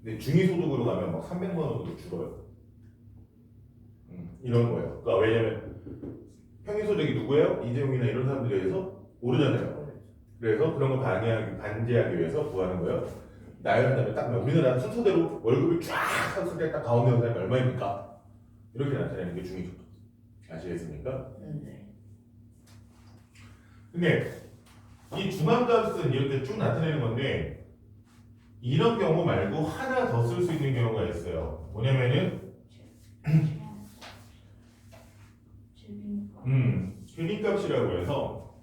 근데 중위소득으로 가면 막 300만 원으로 줄어요. 이런 거예요. 그러니까 왜냐면 평균소득이 누구예요? 이재용이나 이런 사람들에 의해서 오르잖아요. 그래서 그런 걸 반제하기 위해서 구하는 거예요. 나열한 다음에 딱 우리나라 순서대로 월급을 쫙 했을 때 딱 가운데 오는 사람이 얼마입니까? 이렇게 나타내는 게 중위소득. 아시겠습니까? 네. 근데 이 중앙값은 이렇게 쭉 나타내는 건데 이런 경우 말고 하나 더 쓸 수 있는 경우가 있어요. 뭐냐면은 쉐딩값이라고 해서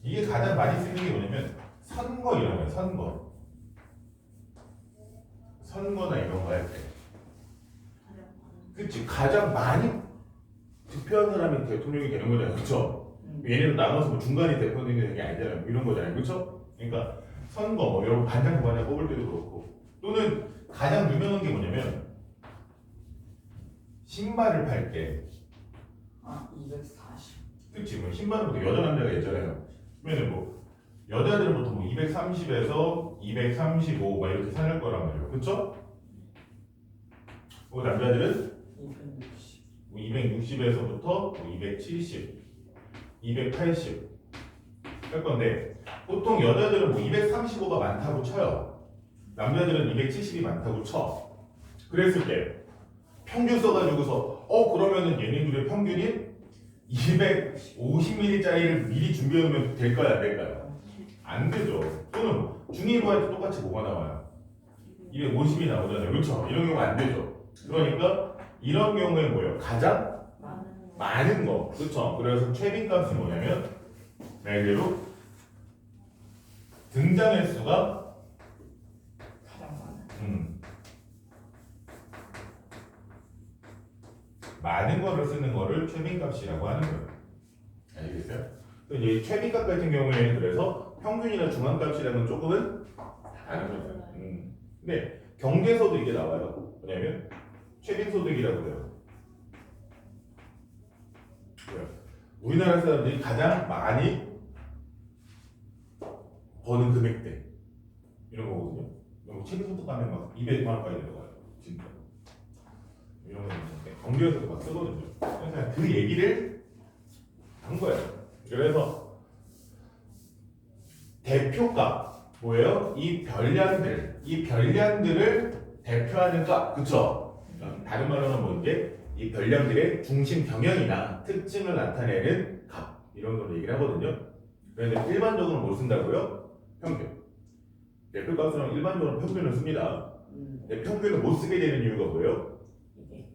이게 가장 많이 쓰는 게 뭐냐면 선거 이런 거예요. 선거나 이런 거 할 때. 그치? 가장 많이 득표한 사람이 대통령이 되는 거잖아요. 그쵸? 얘네는 나눠서 뭐 중간이 대통령이 되는 게 아니잖아요. 이런 거잖아요. 그쵸? 그러니까 선거, 뭐 여러분 반장 부반장 뽑을 때도 그렇고 또는 가장 유명한 게 뭐냐면 신발을 팔 때 아 240. 그치? 뭐 신발은 보통 여자 남자가 있잖아요. 그러면 뭐 여자들은 보통 뭐 230에서 235 막 이렇게 사는 거란 말이에요. 그쵸? 남자들은 260. 260에서부터 270, 280 할 건데 보통 여자들은 뭐 235가 많다고 쳐요. 남자들은 270이 많다고 쳐. 그랬을 때 평균 써가지고서 그러면은 얘네들의 평균이 250ml짜리를 미리 준비해오면 될까요? 안 될까요? 안 되죠. 또는 중위로 할 때 똑같이 뭐가 나와요? 250이 나오잖아요. 그렇죠? 이런 경우 안 되죠. 그러니까 이런 경우에 뭐예요? 가장 많은 거. 그렇죠? 그래서 최빈값은 뭐냐면 말 그대로 등장 횟수가 가장 많은. 많은 거를 쓰는 거를 최빈값이라고 하는 거예요. 알겠어요? 이제 최빈값 같은 경우에는 그래서 평균이나 중앙값이랑은 조금은 다른 거죠. 근데 경제서도 이게 나와요. 뭐냐면 최빈소득이라고 해요. 우리나라 사람들이 가장 많이 버는 금액대 이런 거거든요. 최빈소득 하면 막 200만 원까지 들어가요. 진짜. 이런 거 있는데 경제에서도 막 쓰거든요. 그래서 그 얘기를 한 거예요. 그래서 대표값 뭐예요? 이 별량들 이 별량들을 대표하는 값, 그쵸? 다른 말로는 뭔지 이 별량들의 중심 경영이나 특징을 나타내는 값 이런 걸 얘기를 하거든요. 그런데 일반적으로 뭘 쓴다고요? 평균. 대표값은 일반적으로 평균을 씁니다. 근데 평균을 못 쓰게 되는 이유가 뭐예요? 이게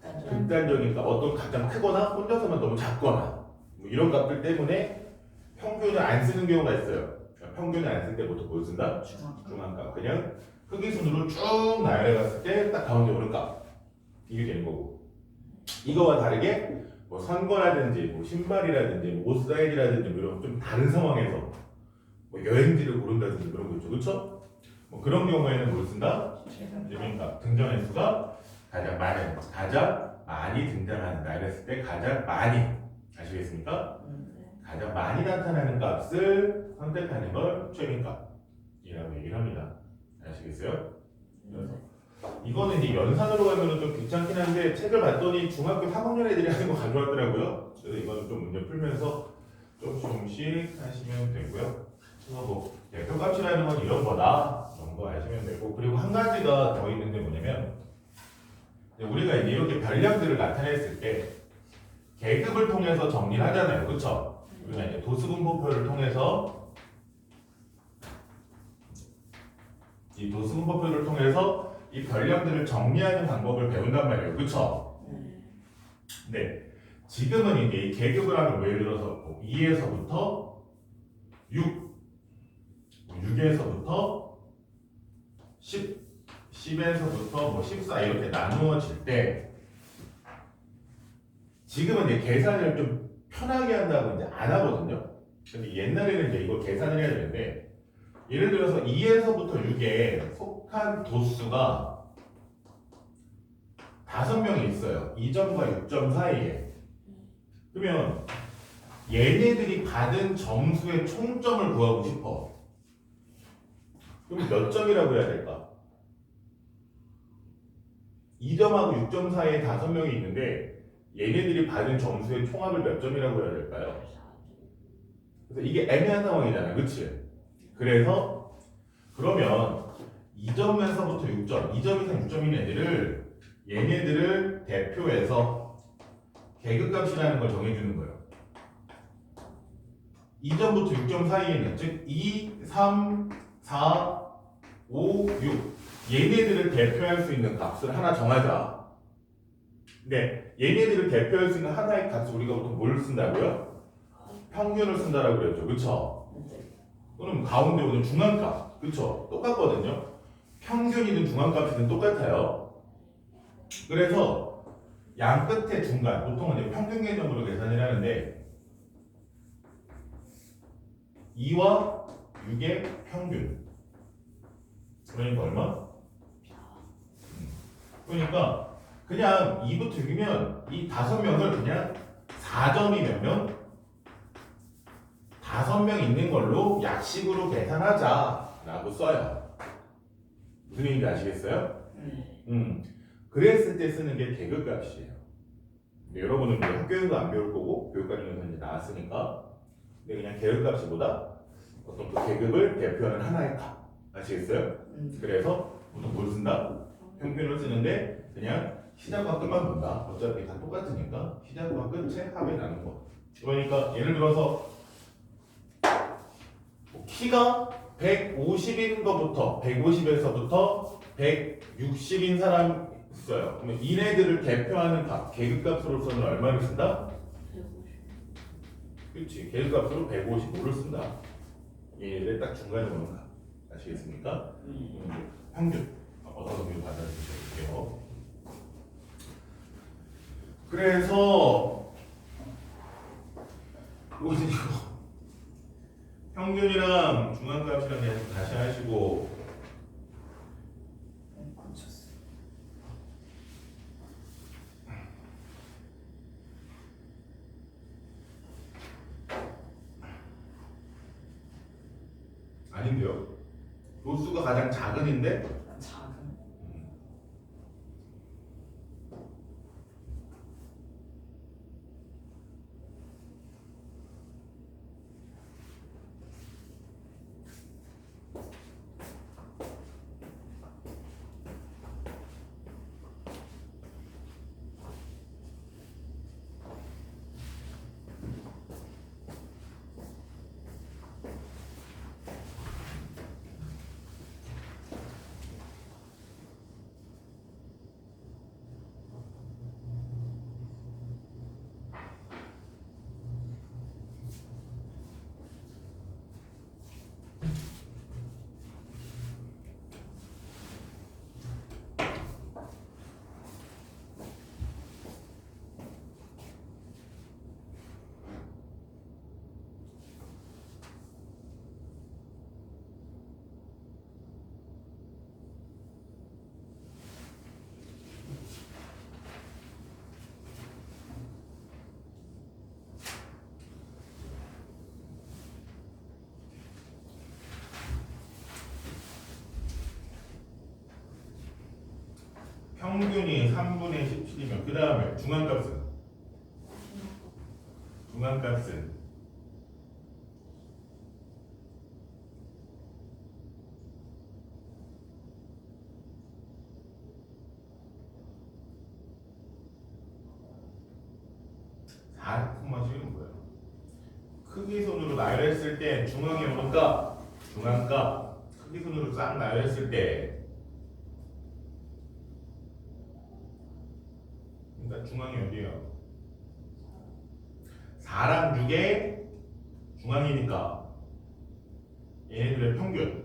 극단적. 극단적인 값, 어떤 가장 크거나 혼자서만 너무 작거나 뭐 이런 값들 때문에 평균을 안 쓰는 경우가 있어요. 그러니까 평균을 안 쓸 때부터 뭘 쓴다? 중앙값. 그냥 크기 순으로 쭉 나열해 갔을 때 딱 가운데 오는 값. 이게 되는 거고. 이거와 다르게 뭐 선거라든지 뭐 신발이라든지 뭐 옷 사이즈라든지 뭐 이런 좀 다른 상황에서 뭐 여행지를 고른다든지 그런 거 있죠. 그렇죠? 뭐 그런 경우에는 뭘 쓴다? 그러니까 등장 횟수가 가장 많이 등장한다. 이랬을 때 가장 많이 아시겠습니까? 가장 많이 나타나는 값을 선택하는 걸 최민값이라고 얘기를 합니다. 아시겠어요? 그래서 이거는 이제 연산으로 가면은 좀 귀찮긴 한데 책을 봤더니 중학교 3학년 애들이 하는 거 가져왔더라고요. 그래서 이거는 좀 문제 풀면서 조금씩 하시면 되고요. 그래서 뭐 대표값이라는 건 이런 거다. 이런 거 아시면 되고 그리고 한 가지가 더 있는 게 뭐냐면 우리가 이제 이렇게 별량들을 나타냈을 때 계급을 통해서 정리를 하잖아요. 그렇죠? 우리가 이제 도수분포표를 통해서 이 도수분포표를 통해서 이 별량들을 정리하는 방법을 배운단 말이에요. 그렇죠? 네. 지금은 이제 이 계급을 하면 뭐 예를 들어서 2에서부터 6, 6에서부터 10, 10에서부터 뭐 14 이렇게 나누어질 때 지금은 이제 계산을 좀 편하게 한다고 이제 안 하거든요. 근데 옛날에는 이제 이걸 계산을 해야 되는데 예를 들어서 2에서부터 6에 속한 도수가 5명이 있어요. 2점과 6점 사이에. 그러면 얘네들이 받은 점수의 총점을 구하고 싶어. 그럼 몇 점이라고 해야 될까? 2점하고 6점 사이에 5명이 있는데 얘네들이 받은 점수의 총합을 몇 점이라고 해야 될까요? 그래서 이게 애매한 상황이잖아. 그치? 그래서 그러면 2점에서부터 6점, 2점 이상 6점인 애들을 얘네들을 대표해서 계급값이라는 걸 정해주는 거예요. 2점부터 6점 사이에는 즉 2, 3, 4, 5, 6 얘네들을 대표할 수 있는 값을 하나 정하자. 네, 얘네들을 대표할 수 있는 하나의 값을 우리가 보통 뭘 쓴다고요? 평균을 쓴다라고 그랬죠. 그쵸? 또는 가운데 오는 중앙값. 그쵸? 똑같거든요. 평균이든 중앙값이든 똑같아요. 그래서 양 끝에 중간, 보통은 이제 평균 개념으로 계산을 하는데 2와 6의 평균. 그러니까 얼마? 그러니까 그냥 2부터 6이면 이 5명을 그냥 4점이 몇 명? 5명 있는 걸로 약식으로 계산하자라고 써요. 무슨 얘기인지 아시겠어요? 그랬을 때 쓰는 게 계급값이에요. 여러분은 이제 학교에서 안 배울 거고 교육과정에서 이제 나왔으니까 근데 그냥 계급값이보다 어떤 그 계급을 대표하는 하나의 값 아시겠어요? 그래서 보통 뭘 쓴다? 평균을 쓰는데 그냥 시작과 끝만 본다. 어차피 다 똑같으니까 시작과 끝에 합에 나는 거. 그러니까 예를 들어서 키가 150인 것부터 150에서부터 160인 사람 있어요. 그러면 이네들을 대표하는 값, 계급값으로서는 얼마를 쓴다? 150. 그렇지. 계급값으로 155를 쓴다. 얘네들 딱 중간에 오는 값. 아시겠습니까? 평균. 어떤 의미로 받아주실게요. 그래서 이것은 이거 평균이랑 중앙값이랑 계속 다시 하시고 아닌데요? 도수가 가장 작은인데 작은. 평균이 3분의 17이면 그 다음에 중앙값은? 중앙값은? 는 뭐야? 크기순으로 나열했을 때 중앙에 오는 값, 중앙값 크기순으로 싹 나열했을 때 그러니까 중앙이 어디예요? 4랑 6의 중앙이니까 얘네들의 평균.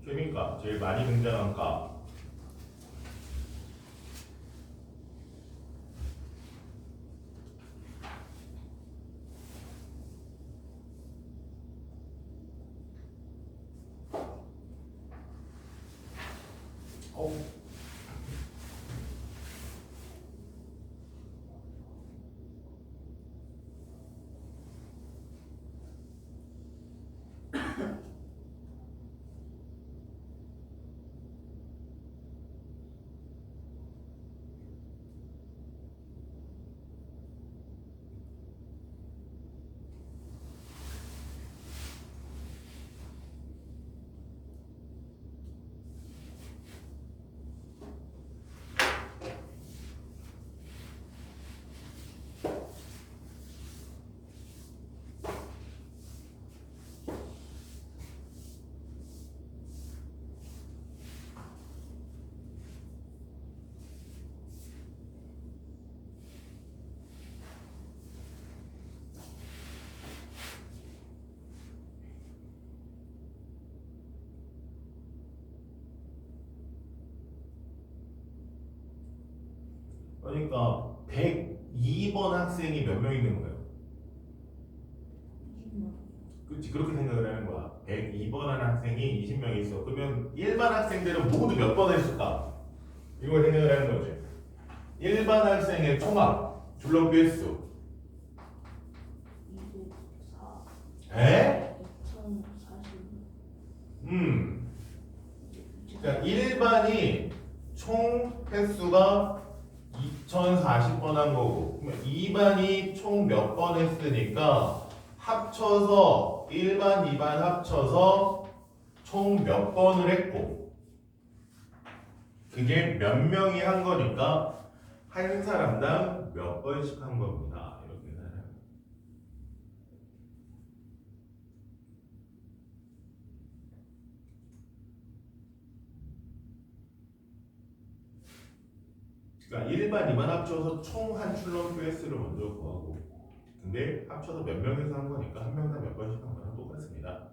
최민값 제일 많이 등장한 값. 그러니까 102번 학생이 몇 명 있는 거예요? 그렇지, 그렇게 생각을 하는 거야. 102번 한 학생이 20명 있어. 그러면 일반 학생들은 모두 몇 번 했을까? 이걸 생각을 하는 거지. 일반 학생의 총합 줄넘기 횟수. 204. 에? 2040. 그러니까 일반이 총 횟수가 2040번 한 거고, 그러면 2반이 총 몇 번 했으니까 합쳐서 1반, 2반 합쳐서 총 몇 번을 했고, 그게 몇 명이 한 거니까 한 사람당 몇 번씩 한 겁니다. 이렇게 생각해요. 그러니까 1반, 2반 합쳐서 총 한 출렁표 횟수를 먼저 구하고, 근데 합쳐서 몇 명에서 한 거니까 한 명당 몇 번씩 한 거랑 똑같습니다.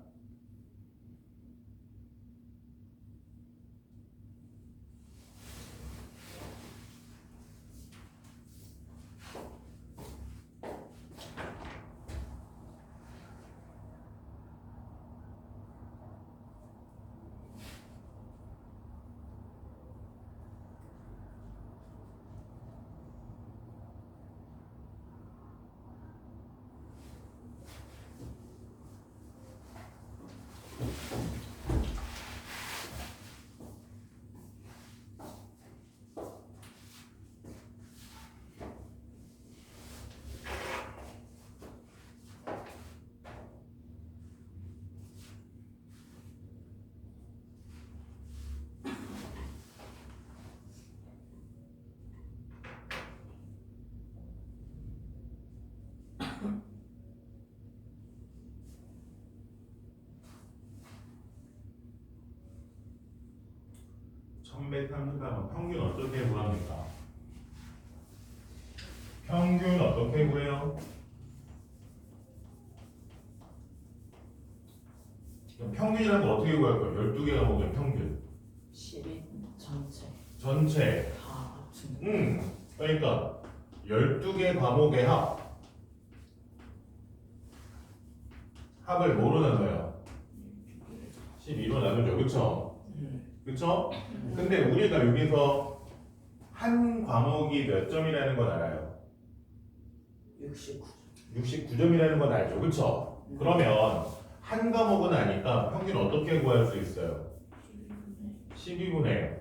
(1134번) 평균 어떻게 구합니까? 평균 어떻게 구해요? 평균이라는 거 어떻게 구할 거예요? 12개 과목의 평균 12 전체 전체. 다 합치는 그러니까 12개 과목의 합을 뭐로 나눠요? 12로 나누죠. 그쵸? 그쵸? 근데 우리가 여기서 한 과목이 몇 점이라는 건 알아요? 69. 69점이라는 건 알죠, 그쵸? 그러면 한 과목은 아니까 평균 어떻게 구할 수 있어요? 12분의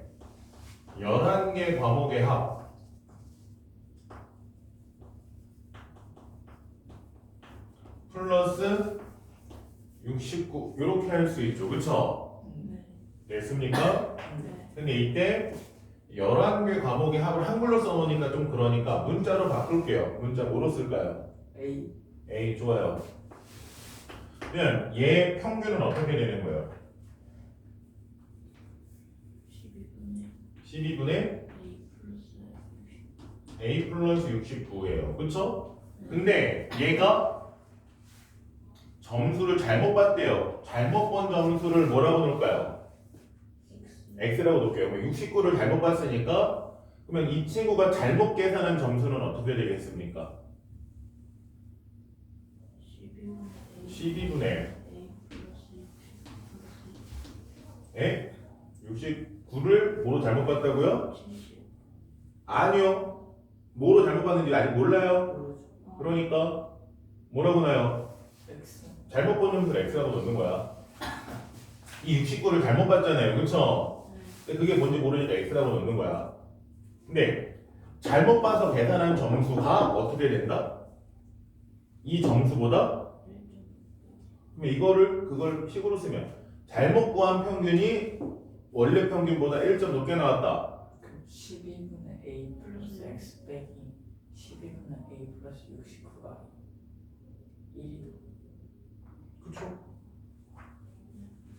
11개 과목의 합 플러스 69 이렇게 할 수 있죠, 그쵸? 네. 됐습니까? 네. 근데 이때 11개 과목의 합을 한글로 써놓으니까 좀 그러니까 문자로 바꿀게요. 문자 뭐로 쓸까요? A. A 좋아요. 그러면 얘 평균은 어떻게 되는 거예요? 12분의 12분의 A 플러스 A 플러스 69예요. 그쵸? 근데 얘가 점수를 잘못 봤대요. 잘못 본 점수를 뭐라고 놓을까요? X X라고 놓을게요. 69를 잘못 봤으니까 그러면 이 친구가 잘못 계산한 점수는 어떻게 되겠습니까? 12분의 12분의 A 플러스 69 에? 69를 뭐로 잘못 봤다고요? 플러스 70 아니요. 뭐로 잘못 봤는지 아직 몰라요. 모르죠. 그러니까 뭐라고 나요? X. 잘못 본 점수를 X라고 넣는 거야. 이 69를 잘못 봤잖아요. 그쵸? 근데 그게 뭔지 모르니까 X라고 넣는 거야. 근데 잘못 봐서 계산한 점수가 어떻게 된다? 이 점수보다 그러면 이거를 그걸 식으로 쓰면 잘못 구한 평균이 원래 평균보다 1점 높게 나왔다. 12분의 A 플러스 X 빼기 12분의 A 플러스 69가 1이 그쵸?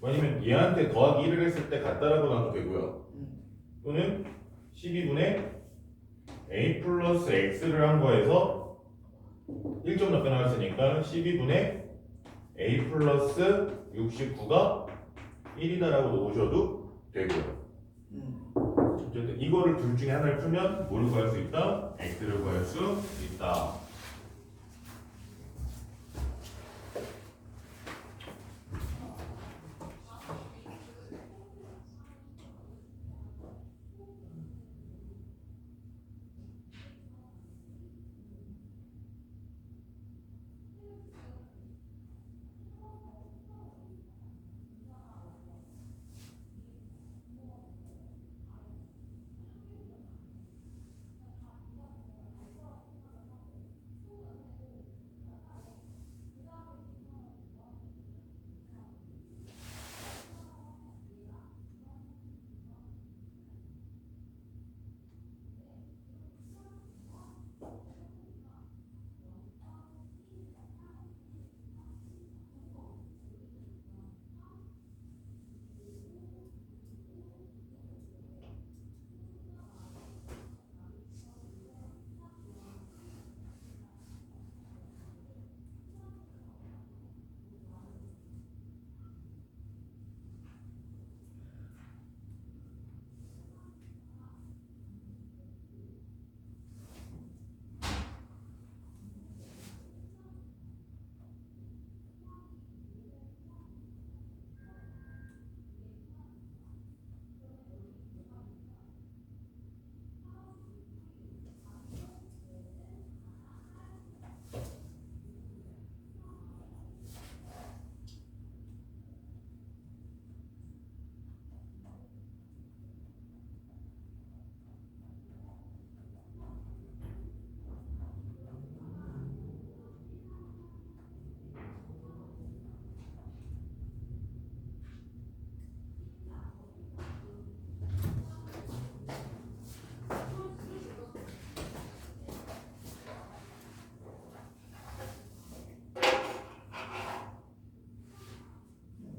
왜냐면 얘한테 더하기 1을 했을 때 같다라고 나도 되고요. 또는 12분의 A 플러스 X를 한 거에서 1점 높게 나왔으니까 12분의 A 플러스 69가 1이다라고 놓으셔도 되고요. 어쨌든 이거를 둘 중에 하나를 풀면 뭐를 구할 수 있다? X를 구할 수 있다.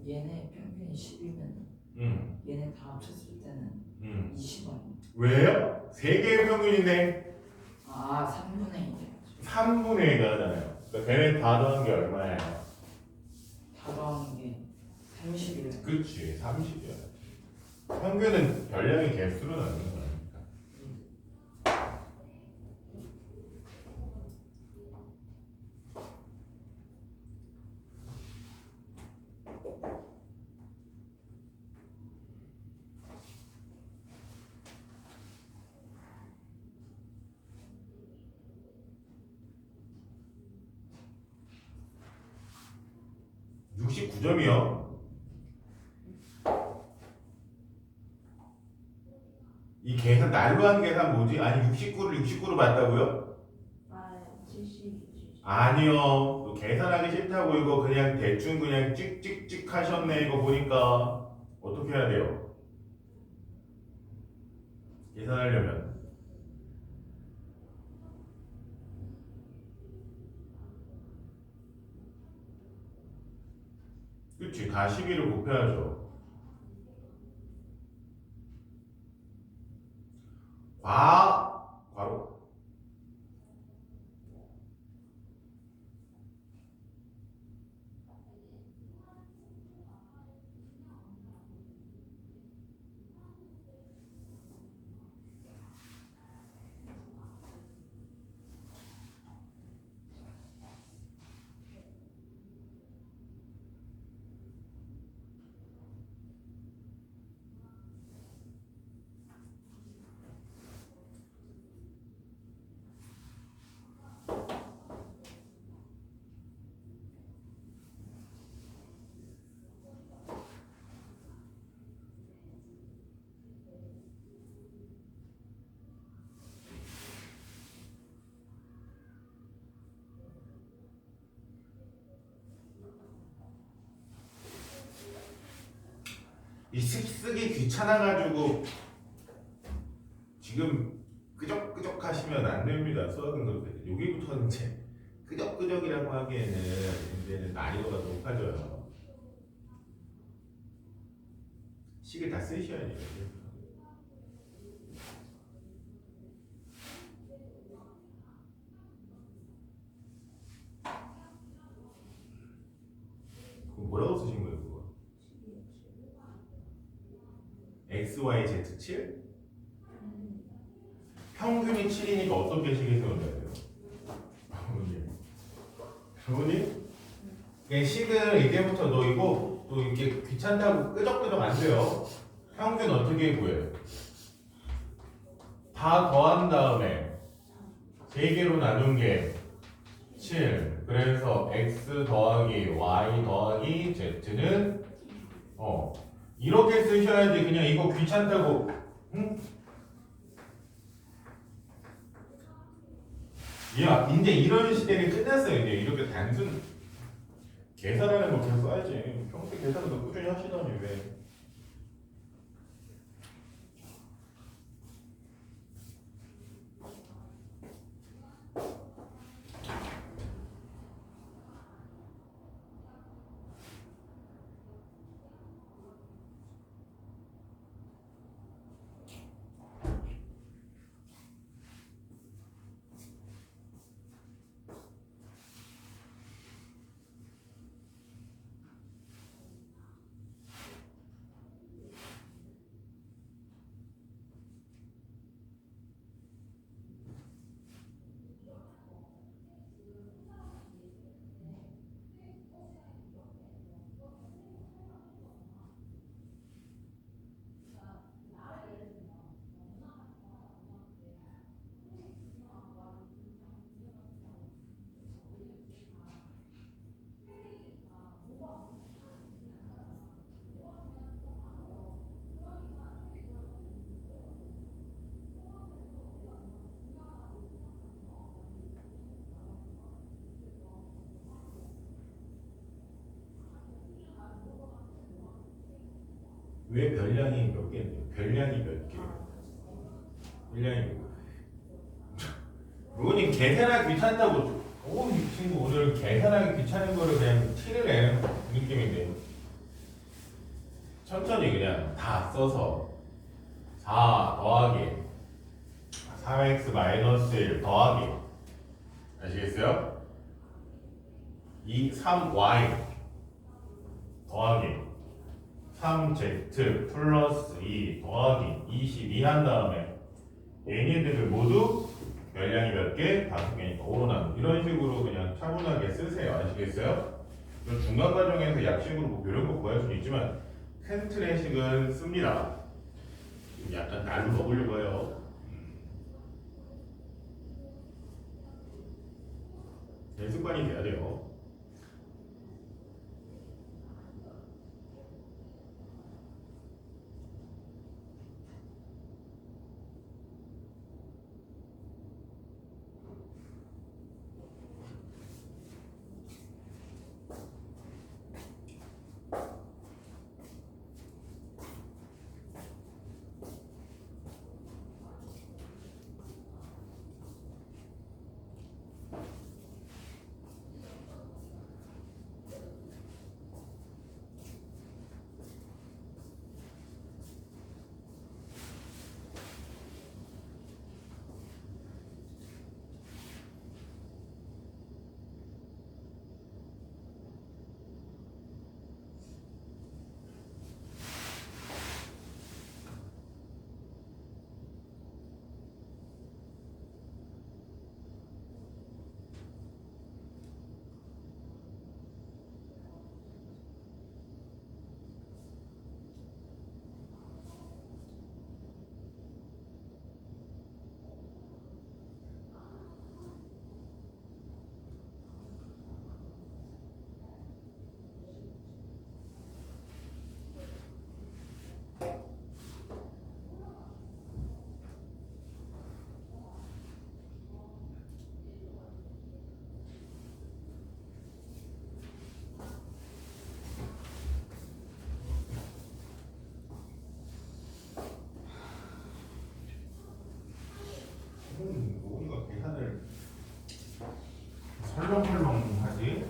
얘네 평균이 10이면 얘네 다 합쳤을 때는 20원. 왜요? 3개의 평균인데 아 3분의 1. 3분의 1가 하잖아요. 그러니까 걔네 다 더한 게 얼마예요? 다 더하는 게 30이래. 그치, 30이야. 평균은 별량의 개수로 나누는 거니까. 9점이요. 이 계산 날로 한 계산 뭐지? 아니 69를 봤다고요? 아, 70. 아니요. 또 계산하기 싫다고 이거 그냥 대충 그냥 찍찍찍 하셨네. 이거 보니까 어떻게 해야 돼요? 계산하려면 그치 다 12를 곱해야죠. 괄호 이 쓰기 귀찮아가지고 지금 끄적끄적 하시면 안 됩니다. 수학은 그렇게 여기부터는 이제 끄적끄적이라고 하기에는 이제는 난이도가 높아져요. 식을 다 쓰셔야죠. 그럼 뭐라고 쓰신 거예요, 그거? x, y, z 7? 평균이 7이니까 어떻게 식을 세워야 돼요? 부모님? 그냥 식을 이제부터 너 이거 또 이렇게 귀찮다고 끄적끄적 안 돼요. 평균 어떻게 구해요? 다 더한 다음에 3개로 나눈 게 7. 그래서 x 더하기 y 더하기 z는 이렇게 쓰셔야지. 그냥 이거 귀찮다고 응? 야 이제 이런 시대는 끝났어요. 이제 이렇게 단순 계산하는 거 계속 써야지. 평소에 계산도 꾸준히 하시더니 왜 왜 별량이 몇 개인데요? 별량이 몇 개? 별량이 몇 개? 부모님 계산하기 귀찮다고 이 친구 오늘 계산하기 귀찮은 거를 그냥 티를 내는 느낌인데 천천히 그냥 다 써서 4 더하기 3x 마이너스 1 더하기 아시겠어요? 3y 더하기 3z 플러스 2 더하기 22 한 다음에 얘네들을 모두 별량이 몇 개? 5개니까 5로 나누 이런 식으로 그냥 차분하게 쓰세요. 아시겠어요? 중간 과정에서 약식으로 뭐 이런 거 구할 수는 있지만 큰 틀의 식은 씁니다. 약간 날로 먹으려고 해요. 습관이 돼야 돼요. 설렁설렁하지?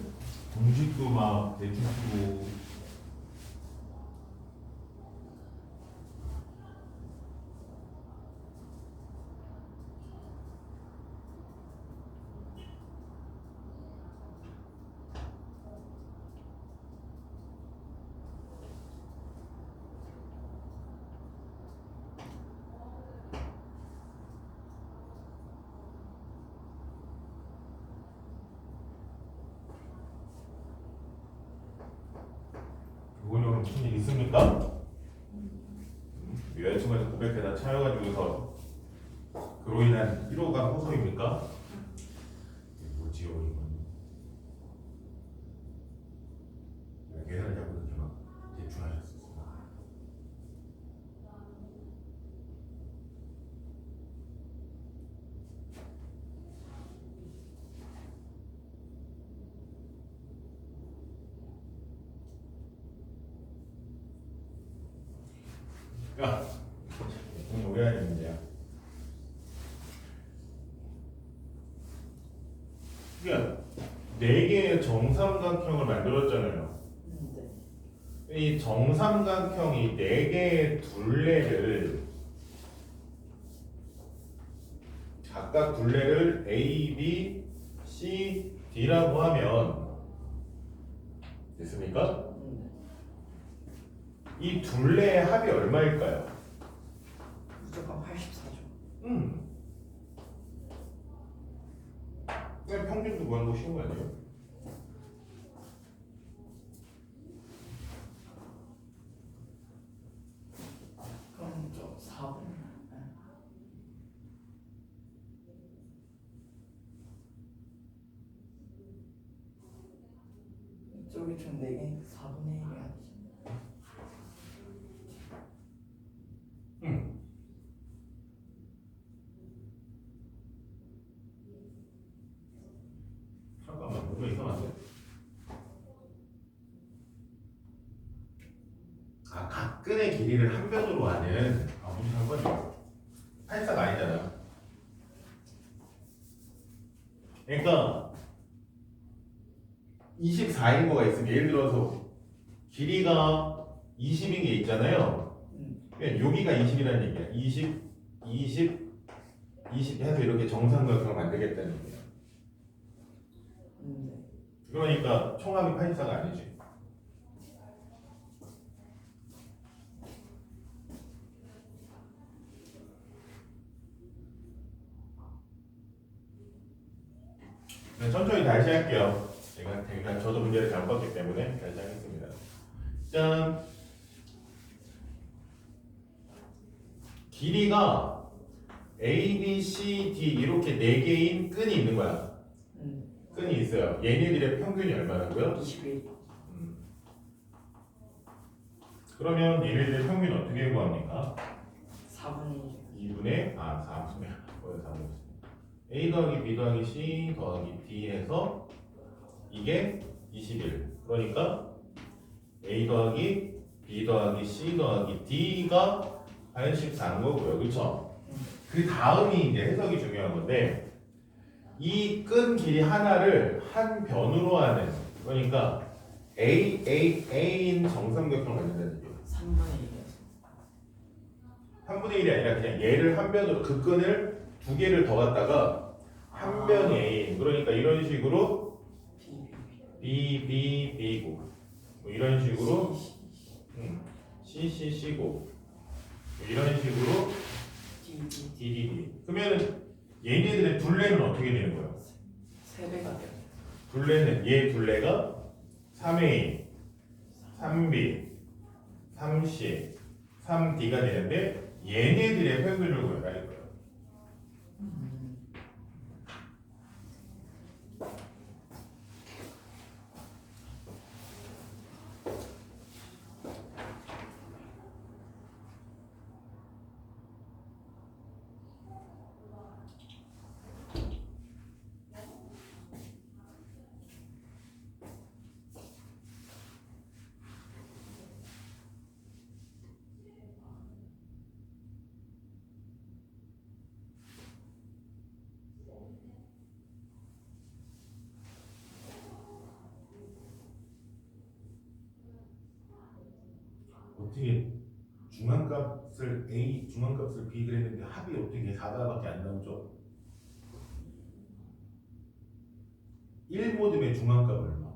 공식도 막 대충 쓰고. 오늘 무슨 일 있습니까? 여자친구한테 고백해다 차여가지고서 그로 인한 피로가 호소입니까? 뭐지요 이건? 계산을 자꾸 이렇게 막 대충 하셨었어. 야, 오해 아닌 문제야. 그러니까 네 개의 정삼각형을 만들었잖아요. 네. 이 정삼각형이 네 개의 둘레를 각각 둘레를 A, B, C, D라고 하면 됐습니까? 이 둘레의 합이 얼마일까요? 무조건 84죠. 그냥 평균도 구하는 거 쉬운 거 아니에요? 그럼 저 4분. 이쪽이 총 4개 4분의 1이 아니죠. 잠깐만, 뭔가 이상한데? 아, 각근의 길이를 한 변으로 하는 무슨 상관이야? 84가 아니잖아. 그러니까 24인 거가 있으면 예를 들어서 길이가 20인 게 있잖아요. 그냥 여기가 20이라는 얘기야. 20, 20, 20 해서 이렇게 정삼각형을 만들겠다는 얘기야. 그러니까 총합이 84가 아니지. 네, 천천히 다시 할게요. 제가 저도 문제를 잘못 봤기 때문에 다시 하겠습니다. 짠. 길이가 A, B, C, D 이렇게 네 개인 끈이 있는 거야. 끈이 있어요. 얘네들의 평균이 얼마라고요? 21. 그러면 얘네들의 평균 어떻게 구합니까? 4분의 2분의 4분의 A 더하기 B 더하기 C 더하기 D 해서 이게 21. 그러니까 A 더하기 B 더하기 C 더하기 D가 84인 거고요. 그렇죠? 그 다음이 이제 해석이 중요한 건데 이 끈 길이 하나를 한 변으로 하는 그러니까 A인 정삼각형을 만든다는 얘기예요. 3분의 1이었어. 3분의 1이 아니라 그냥 얘를 한 변으로 그 끈을 두 개를 더 갖다가 한 변이 A 그러니까 이런 식으로 B, B, B고 뭐 이런 식으로 C, C, C고 뭐 이런 식으로 D, D, D 그러면 얘네들의 둘레는 어떻게 되는 거예요? 3배가 돼요. 둘레는 얘 둘레가 3A, 3B, 3C, 3D가 되는데 얘네들의 평균을 구해라 이거예요. 어떻게 중앙값을 A, 중앙값을 B 그랬는데 합이 어떻게 4가밖에 안 나오죠? 1모듬의 중앙값 얼마?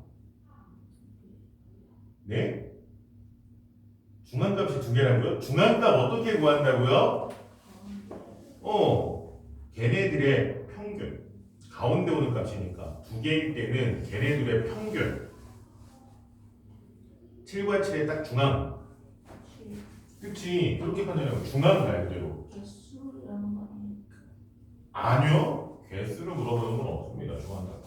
네? 중앙값이 2개라고요? 중앙값 어떻게 구한다고요? 걔네들의 평균. 가운데 오는 값이니까 2개일 때는 걔네들의 평균. 7과 7의 딱 중앙. 그치? 그렇게 판단해요. 중앙 말 그대로. 개수라는 거 아닙니까? 아니요. 개수를 물어보는 건 없습니다. 중앙값.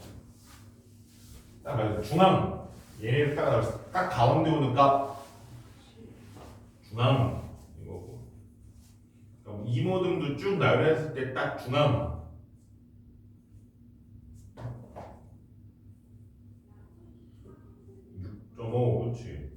딱 말해서 중앙. 얘네를 딱 가운데 오는 값. 중앙. 이거고. 그럼 이모듬도 쭉 나열했을 때 딱 중앙. 6.5. 그렇지.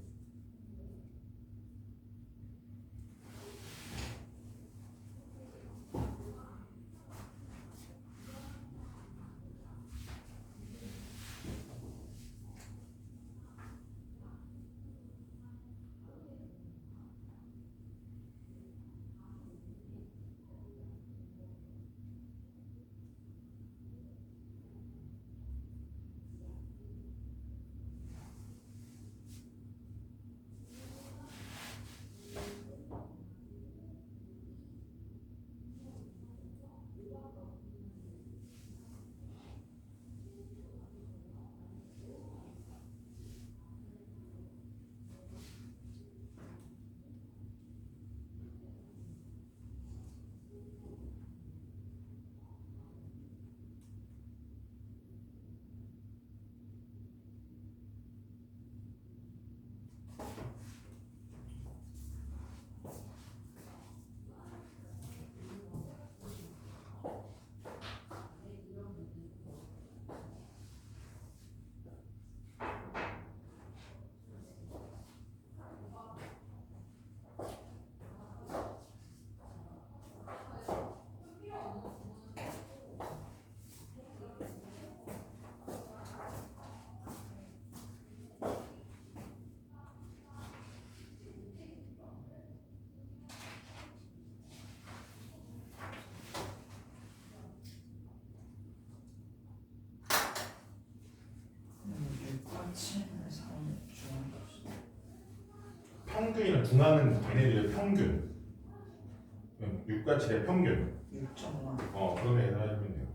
평균이나 중앙은 걔네들의 평균. 6과 7의 평균. 6.5. 그러면 계산하시면 돼요.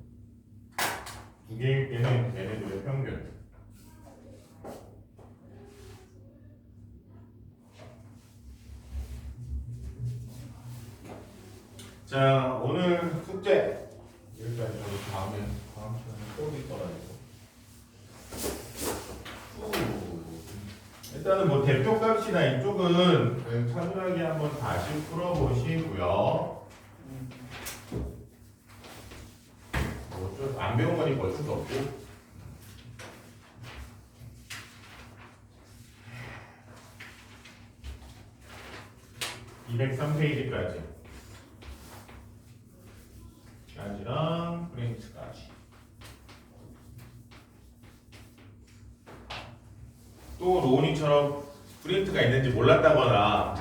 2개일 때는 걔네들의 평균. 자, 오늘 숙제 여기까지 하고 다음 시간에 또 있어가지고. 일단은 뭐 대표값이나 이쪽은 차분하게 한번 다시 풀어보시고요. 안 배운 거니까 어쩔 수 없고. (203페이지까지) 까지랑 프린트까지. 또 로운이처럼 프린트가 있는지 몰랐다거나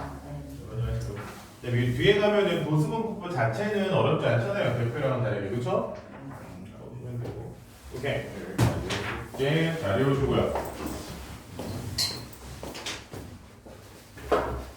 뒤에 가면은 도수분법 자체는 어렵지 않잖아요. 대표랑 다르게. 그쵸? 보시면 되고. 오케이. 이제 잘 외우시고요.